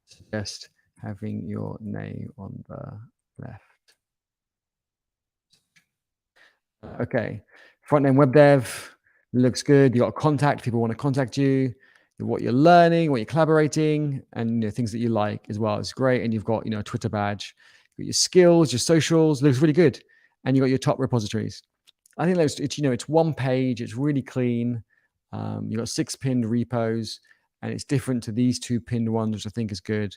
Suggest having your name on the left. Okay. Front end web dev looks good. You got contact. People want to contact you. What you're learning, what you're collaborating, and things that you like as well. It's great. And you've got a Twitter badge. You've got your skills, your socials. Looks really good. And you got your top repositories. I think it's one page. It's really clean. You've got 6 pinned repos, and it's different to these 2 pinned ones, which I think is good.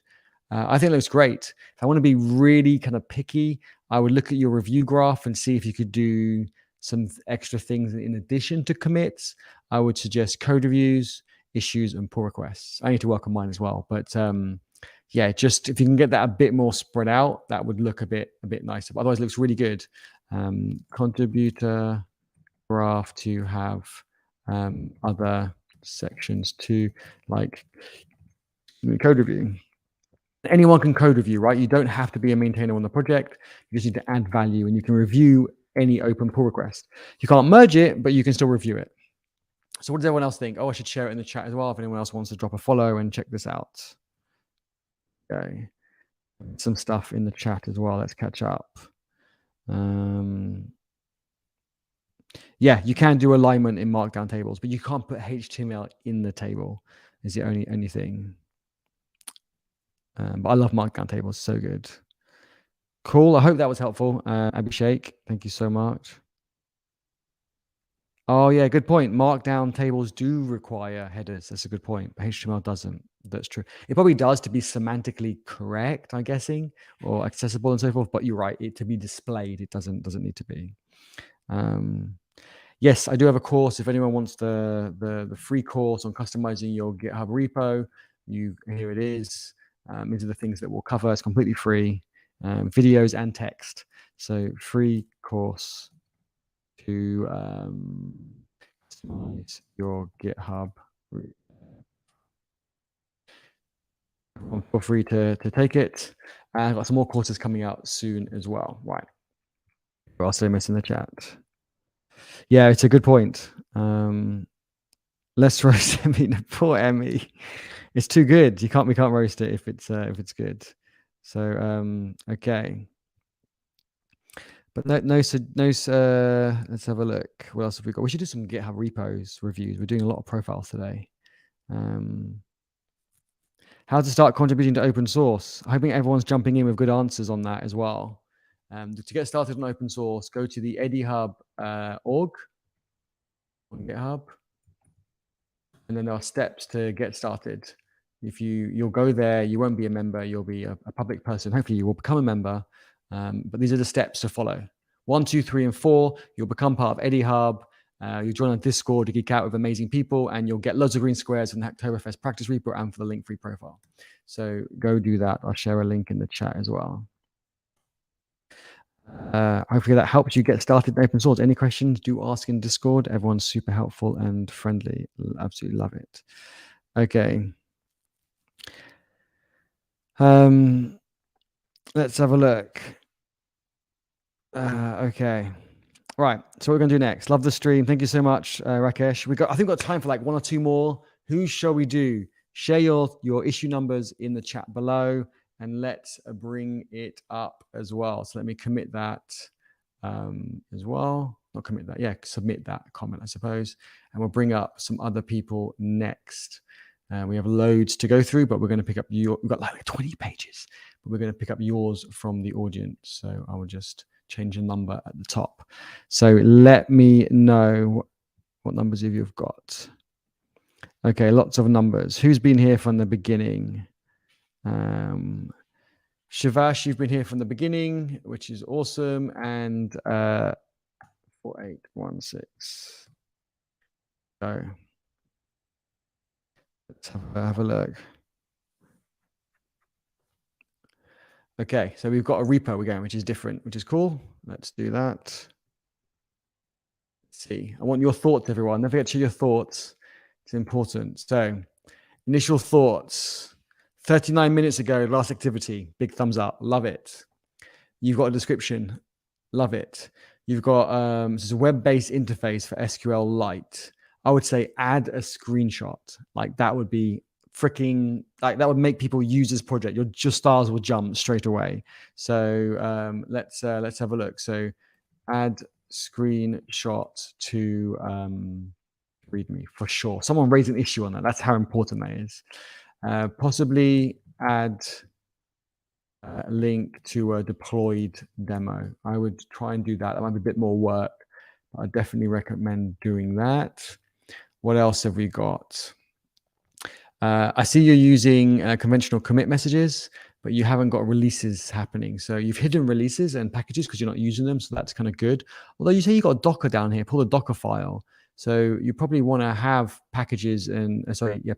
I think it looks great. If I want to be really kind of picky, I would look at your review graph and see if you could do some extra things in addition to commits. I would suggest code reviews, issues, and pull requests. I need to work on mine as well. But yeah, just if you can get that a bit more spread out, that would look a bit nicer. But otherwise, it looks really good. Contributor graph to have other sections too, like code review. Anyone can code review, right? You don't have to be a maintainer on the project. You just need to add value, and you can review any open pull request. You can't merge it, but you can still review it. So what does everyone else think? Oh, I should share it in the chat as well if anyone else wants to drop a follow and check this out. Okay. Some stuff in the chat as well. Let's catch up. Yeah, you can do alignment in Markdown tables, but you can't put HTML in the table. Is the only thing. But I love Markdown tables. So good. Cool. I hope that was helpful. Abhishek, thank you so much. Oh, yeah, good point. Markdown tables do require headers. That's a good point. HTML doesn't. That's true. It probably does to be semantically correct, I'm guessing, or accessible and so forth. But you're right. It to be displayed, it doesn't need to be. Yes, I do have a course. If anyone wants the free course on customizing your GitHub repo, here it is. These are the things that we'll cover. It's completely free, videos and text. So free course to customize your GitHub. Feel free to take it. And I've got some more courses coming out soon as well. Right. We're also missing the chat. Yeah, it's a good point. Let's roast Emmy. Poor Emmy. It's too good. We can't roast it if it's good. So okay. But let's have a look. What else have we got? We should do some GitHub repos reviews. We're doing a lot of profiles today. How to start contributing to open source. Hoping everyone's jumping in with good answers on that as well. To get started on open source, go to the EdiHub org on GitHub, and then there are steps to get started. If you'll go there, you won't be a member, you'll be a public person. Hopefully you will become a member, but these are the steps to follow. 1, 2, 3, and 4, you'll become part of EdiHub. You'll join on Discord to geek out with amazing people, and you'll get loads of green squares from the Hacktoberfest practice repo and for the link-free profile. So go do that. I'll share a link in the chat as well. Hopefully that helps you get started in open source. Any questions, do ask in Discord. Everyone's super helpful and friendly. Absolutely love it. Okay. Let's have a look. Okay. Right. So what we're going to do next. Love the stream. Thank you so much, Rakesh. I think we've got time for like 1 or 2 more. Who shall we do? Share your issue numbers in the chat below, and let's bring it up as well. So let me commit that as well. Not commit that. Yeah, submit that comment, I suppose. And we'll bring up some other people next. We have loads to go through, but we're going to pick up we've got like 20 pages, but we're going to pick up yours from the audience. So I will just change the number at the top. So let me know what numbers of you have got. Okay, lots of numbers. Who's been here from the beginning? Shivash, you've been here from the beginning, which is awesome. And 4816. So let's have a look. Okay, so we've got a repo again, which is different, which is cool. Let's do that. Let's see. I want your thoughts, everyone. Never forget to share your thoughts. It's important. So initial thoughts. 39 minutes ago, last activity. Big thumbs up. Love it. You've got a description. Love it. You've got this is a web-based interface for SQLite. I would say add a screenshot. Like that would be freaking, like that would make people use this project. Your stars will jump straight away. So let's have a look. So add screenshot to readme for sure. Someone raised an issue on that. That's how important that is. Possibly add a link to a deployed demo. I would try and do that. That might be a bit more work. I definitely recommend doing that. What else have we got? I see you're using conventional commit messages, but you haven't got releases happening. So you've hidden releases and packages because you're not using them. So that's kind of good. Although you say you got Docker down here, pull the Docker file. So you probably want to have packages and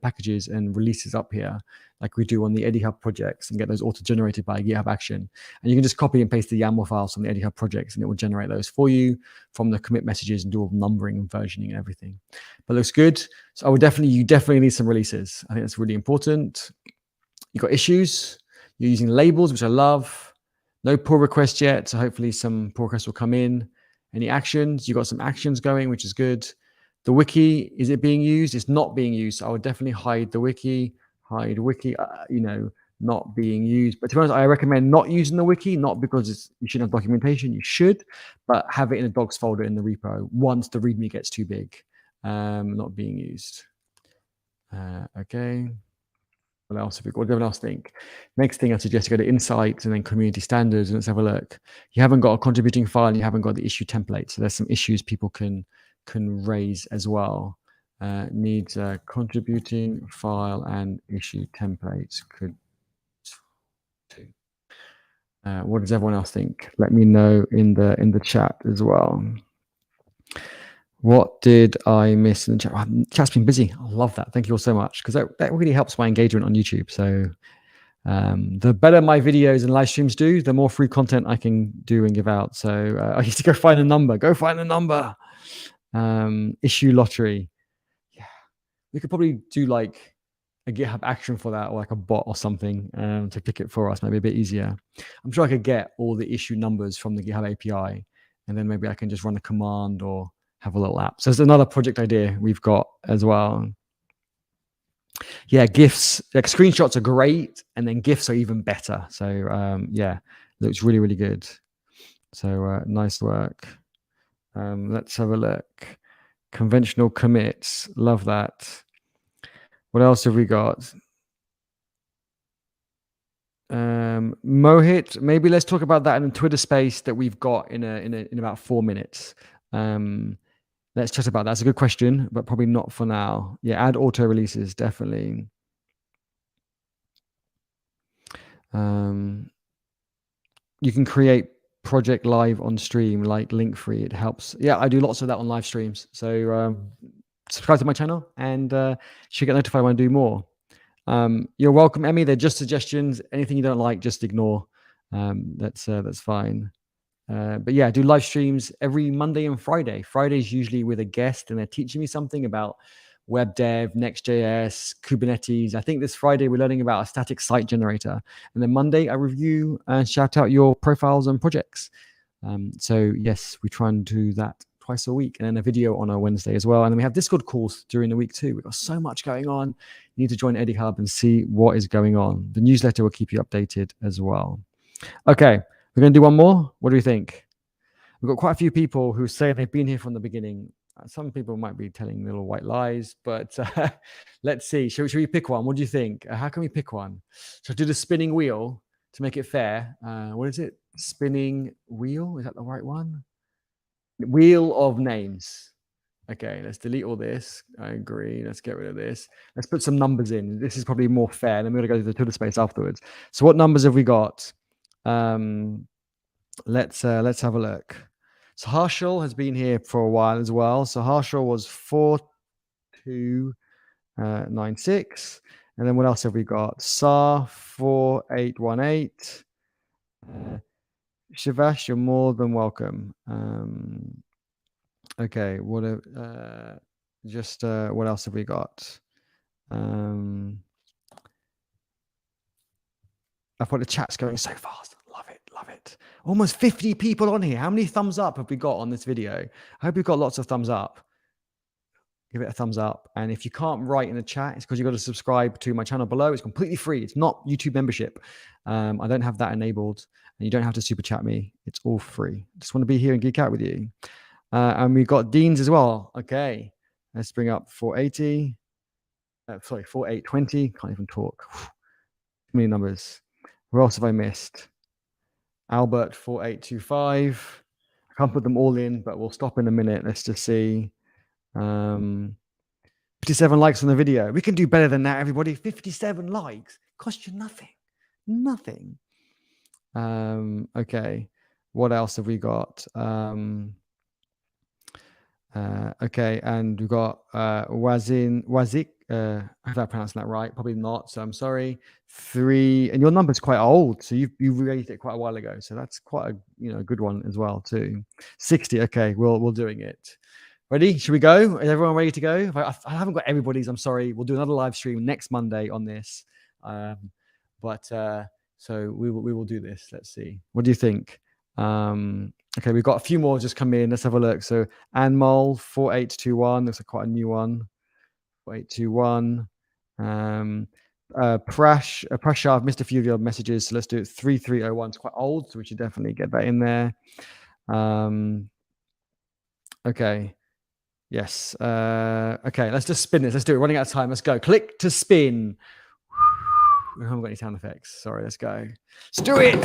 packages and releases up here, like we do on the EdiHub projects, and get those auto-generated by GitHub Action. And you can just copy and paste the YAML files from the EdiHub projects, and it will generate those for you from the commit messages and do all the numbering and versioning and everything. But it looks good. So you definitely need some releases. I think that's really important. You got issues. You're using labels, which I love. No pull requests yet, so hopefully some pull requests will come in. Any actions? You got some actions going, which is good. The wiki, is it being used? It's not being used. So I would definitely hide the wiki, not being used. But to be honest, I recommend not using the wiki, not because you shouldn't have documentation, you should, but have it in a docs folder in the repo once the README gets too big, not being used. Okay. What else have we got? What does everyone else think? Next thing I suggest you go to Insights and then Community Standards, and let's have a look. You haven't got a contributing file and you haven't got the issue template. So there's some issues people can raise as well. Needs a contributing file and issue templates. What does everyone else think? Let me know in the chat as well. What did I miss in the chat? Chat's been busy. I love that. Thank you all so much, because that really helps my engagement on YouTube. So the better my videos and live streams do, the more free content I can do and give out. So I used to go find a number. Go find the number. Issue lottery. Yeah, we could probably do like a GitHub action for that, or like a bot or something to pick it for us. Maybe a bit easier. I'm sure I could get all the issue numbers from the GitHub API, and then maybe I can just run a command or have a little app. So there's another project idea we've got as well. Yeah, GIFs, like screenshots are great, and then GIFs are even better. So yeah, looks really, really good. So nice work. Let's have a look. Conventional commits. Love that. What else have we got? Mohit, maybe let's talk about that in the Twitter space that we've got in about 4 minutes. Let's chat about that. That's a good question, but probably not for now. Yeah, add auto releases, definitely. You can create project live on stream like Linkfree. It helps. Yeah, I do lots of that on live streams. So subscribe to my channel and should get notified when I do more. You're welcome, Emmy. They're just suggestions. Anything you don't like, just ignore. That's fine. But yeah, I do live streams every Monday and Friday. Friday's usually with a guest and they're teaching me something about web dev, Next.js, Kubernetes. I think this Friday we're learning about a static site generator. And then Monday I review and shout out your profiles and projects. So yes, we try and do that twice a week and then a video on a Wednesday as well. And then we have Discord calls during the week too. We've got so much going on. You need to join Eddie Hub and see what is going on. The newsletter will keep you updated as well. Okay, we're going to do one more. What do you think? We've got quite a few people who say they've been here from the beginning. Some people might be telling little white lies, but let's see. Should we pick one? What do you think? How can we pick one? Should I do the spinning wheel to make it fair? What is it? Spinning wheel? Is that the right one? Wheel of names. Okay, let's delete all this. I agree. Let's get rid of this. Let's put some numbers in. This is probably more fair. Then we're going to go to the Twitter space afterwards. So what numbers have we got? Let's have a look. So Harshal has been here for a while as well. So Harshal was 4296. And then what else have we got? SAR 4818. Shivash, you're more than welcome. Okay, what else have we got? I thought the chat's going so fast. Love it. Almost 50 people on here. How many thumbs up have we got on this video? I hope we've got lots of thumbs up. Give it a thumbs up. And if you can't write in the chat, it's because you've got to subscribe to my channel below. It's completely free. It's not YouTube membership. I don't have that enabled. And you don't have to super chat me. It's all free. Just want to be here and geek out with you. And we've got Deans as well. Okay. Let's bring up 480. 4820. Can't even talk. Too many numbers. Where else have I missed? Albert 4825. I can't put them all in, but we'll stop in a minute. Let's just see. 57 likes on the video. We can do better than that, everybody. 57 likes. Cost you nothing. Okay. What else have we got? Okay, and we've got Wazik. I hope I pronounced that right. Probably not, so I'm sorry. 3, and your number's quite old, so you've raised it quite a while ago. So that's quite a good one as well too. 60. Okay, we're doing it. Ready? Should we go? Is everyone ready to go? I haven't got everybody's. I'm sorry. We'll do another live stream next Monday on this. So we will do this. Let's see. What do you think? Okay, we've got a few more just come in. Let's have a look. So Anmol 4821 looks like quite a new one. 4821. Prasha, I've missed a few of your messages, so let's do it. 3301. It's quite old, so we should definitely get that in there. Okay. Yes. Okay, let's just spin this. Let's do it. Running out of time. Let's go. Click to spin. We haven't got any sound effects. Sorry, let's go. Let's do it.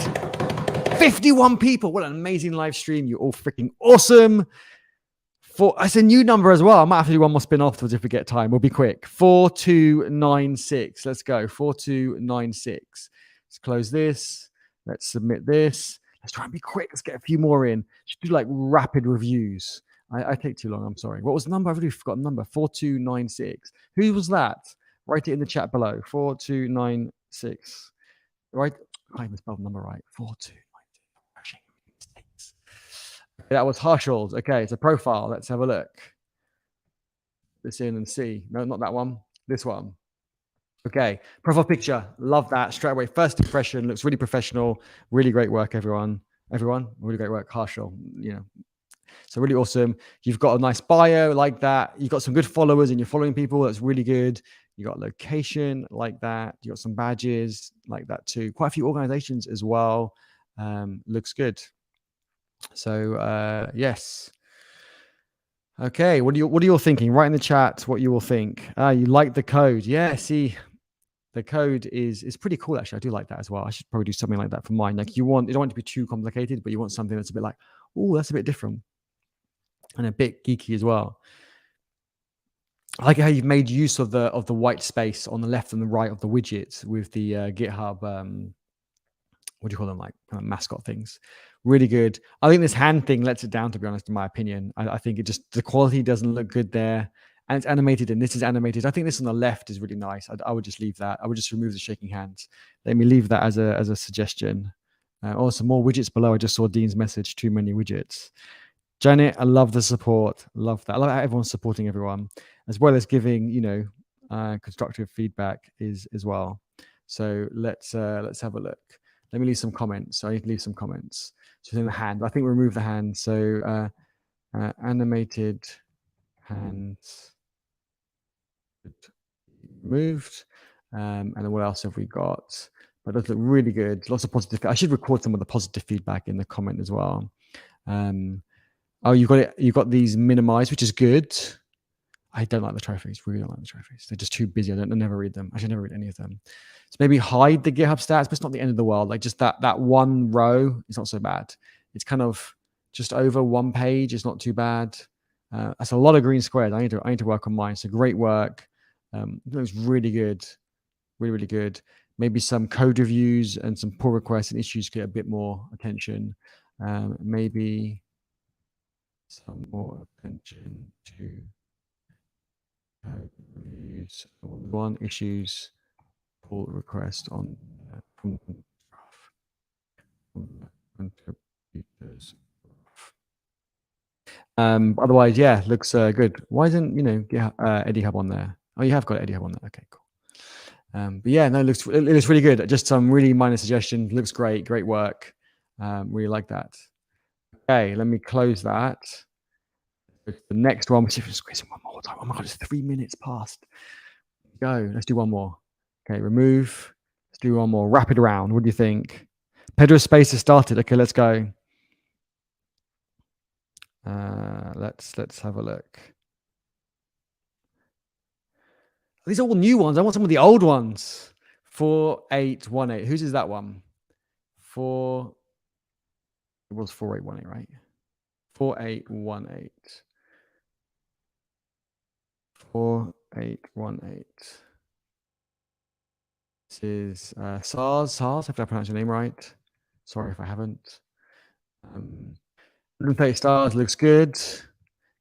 51 people. What an amazing live stream. You're all freaking awesome. It's a new number as well. I might have to do one more spin afterwards if we get time. We'll be quick. 4296. Let's go. 4296. Let's close this. Let's submit this. Let's try and be quick. Let's get a few more in. Should do like rapid reviews. I take too long. I'm sorry. What was the number? I've already forgotten the number. 4296. Who was that? Write it in the chat below. 4296. Right? I can't even spell the number right. 4296. That was Harshal. Okay, it's a profile. Let's have a look. This in and see. No, not that one. This one. Okay, profile picture. Love that. Straight away. First impression. Looks really professional. Really great work, everyone. Really great work. Harshal. So really awesome. You've got a nice bio like that. You've got some good followers and you're following people. That's really good. You got location like that. You got some badges like that too. Quite a few organizations as well. Looks good. So yes. Okay, what are you all thinking? Write in the chat what you all think. You like the code? Yeah. See, the code is pretty cool actually. I do like that as well. I should probably do something like that for mine. Like you don't want it to be too complicated, but you want something that's a bit like, oh, that's a bit different and a bit geeky as well. I like how you've made use of the white space on the left and the right of the widgets with the GitHub. What do you call them? Like kind of mascot things. Really good. I think this hand thing lets it down, to be honest, in my opinion. I think it just, the quality doesn't look good there. And it's animated and this is animated. I think this on the left is really nice. I would just leave that. I would just remove the shaking hands. Let me leave that as a suggestion. Also, more widgets below. I just saw Dean's message, too many widgets. Janet, I love the support. Love that. I love how everyone's supporting everyone, as well as giving, constructive feedback as well. So let's have a look. Let me leave some comments. So I need to leave some comments. So in the hand, I think remove the hand. So animated hands removed. And then what else have we got? But those look really good. Lots of positive. I should record some of the positive feedback in the comment as well. Oh, you got it. You got these minimized, which is good. I don't like the trophies. Really don't like the trophies. They're just too busy. I never read them. I should never read any of them. So maybe hide the GitHub stats, but it's not the end of the world. Like just that one row is not so bad. It's kind of just over one page. It's not too bad. That's a lot of green squares. I need to work on mine. So great work. It looks really good. Really, really good. Maybe some code reviews and some pull requests and issues get a bit more attention. Maybe some more attention to reviews. One issues pull request on from contributors. Otherwise, yeah, looks good. Why isn't Eddie Hub on there? Oh, you have got Eddie Hub on there. Okay, cool. But yeah, no, it looks really good. Just some really minor suggestions. Looks great. Great work. Really like that. Okay, let me close that. The next one, let's squeeze in one more time. Oh my god, it's 3 minutes past. Go. Let's do one more. Okay, remove. Let's do one more. Rapid round. What do you think? Pedro Space has started. Okay, let's go. Let's have a look. These are all new ones. I want some of the old ones. 4818. Whose is that one? It was 4818, right? 4818. 4818. This is SARS. If I pronounce your name right. Sorry if I haven't. 130 stars. Looks good.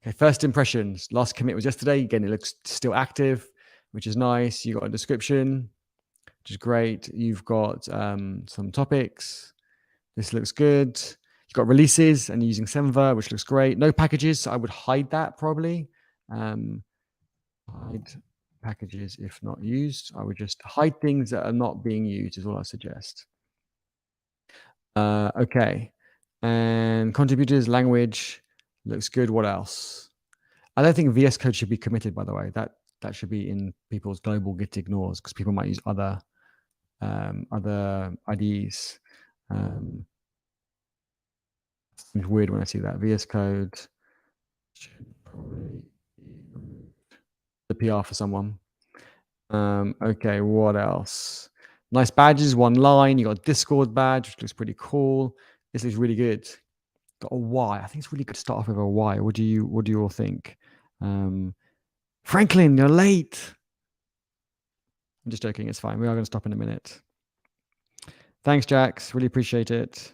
Okay, first impressions. Last commit was yesterday. Again, it looks still active, which is nice. You got a description, which is great. You've got some topics. This looks good. You've got releases and you're using Semver, which looks great. No packages, so I would hide that probably. Hide packages if not used. I would just hide things that are not being used is all I suggest. Okay. And contributors, language, looks good. What else? I don't think VS Code should be committed, by the way. That should be in people's global Git ignores because people might use other IDEs. Seems weird when I see that. VS Code should probably be removed. The PR for someone. Okay, what else? Nice badges, one line. You got a Discord badge, which looks pretty cool. This looks really good. Got a Y. I think it's really good to start off with a Y. What do you all think? Franklin, you're late. I'm just joking. It's fine. We are going to stop in a minute. Thanks, Jax. Really appreciate it.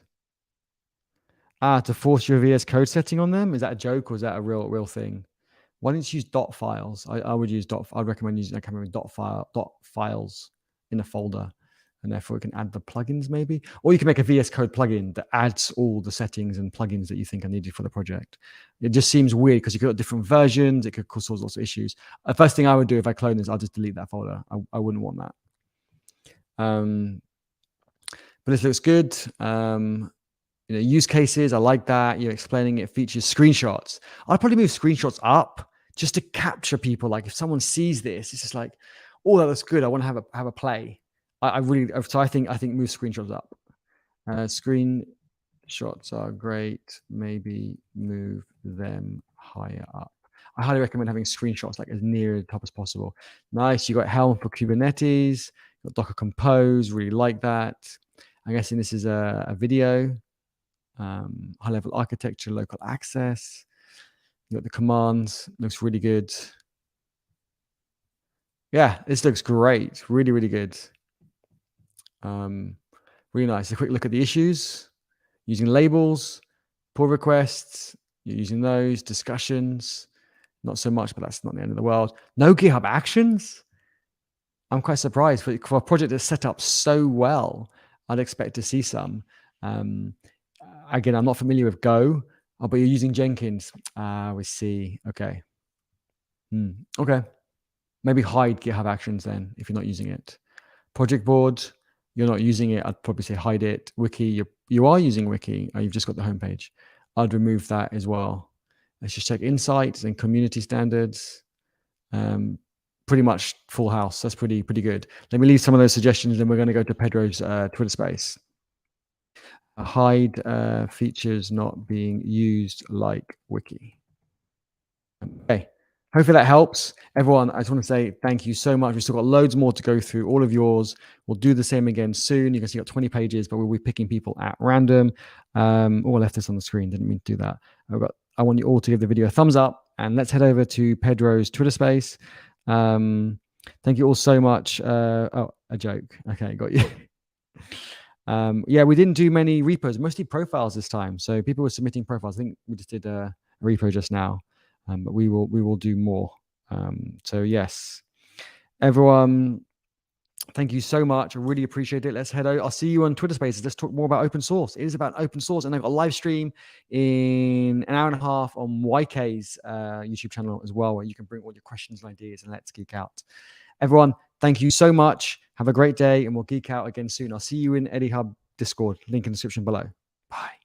To force your VS Code setting on them? Is that a joke or is that a real thing? Why don't you use dot files? I would use I'd recommend using dot files in a folder, and therefore you can add the plugins maybe, or you can make a VS Code plugin that adds all the settings and plugins that you think are needed for the project. It just seems weird because you've got different versions. It could cause all sorts of issues. The first thing I would do if I clone this, I'll just delete that folder. I wouldn't want that. But this looks good. Use cases. I like that. You're explaining it. Features screenshots. I'd probably move screenshots up just to capture people. Like if someone sees this, it's just like, oh, that looks good. I want to have a play. I think move screenshots up. Screenshot shots are great. Maybe move them higher up. I highly recommend having screenshots like as near the top as possible. Nice. You got Helm for Kubernetes. You got Docker Compose. Really like that. I'm guessing this is a video. High level architecture, local access. You got the commands. Looks really good. Yeah, this looks great. Really, really good. Really nice. A quick look at the issues. Using labels, pull requests. You're using those. Discussions. Not so much, but that's not the end of the world. No GitHub actions. I'm quite surprised for a project that's set up so well. I'd expect to see some. Again, I'm not familiar with Go, but you're using Jenkins. We see. Okay. Okay. Maybe hide GitHub actions then if you're not using it. Project board, you're not using it. I'd probably say hide it. Wiki, you are using Wiki. You've just got the homepage. I'd remove that as well. Let's just check insights and community standards. Pretty much full house. That's pretty good. Let me leave some of those suggestions, then we're going to go to Pedro's Twitter space. Hide features not being used like Wiki. Okay. Hopefully that helps. Everyone, I just want to say thank you so much. We've still got loads more to go through, all of yours. We'll do the same again soon. You can see you've got 20 pages, but we'll be picking people at random. I left this on the screen. Didn't mean to do that. I want you all to give the video a thumbs up, and let's head over to Pedro's Twitter space. Thank you all so much. A joke. Okay, got you. Yeah, we didn't do many repos, mostly profiles this time. So people were submitting profiles. I think we just did a repo just now. But we will do more. So yes, everyone, thank you so much. I really appreciate it. Let's head out. I'll see you on Twitter Spaces. Let's talk more about open source. It is about open source, and I've got a live stream in an hour and a half on YK's YouTube channel as well, where you can bring all your questions and ideas, and let's geek out. Everyone, thank you so much. Have a great day, and we'll geek out again soon. I'll see you in Eddie Hub Discord. Link in the description below. Bye.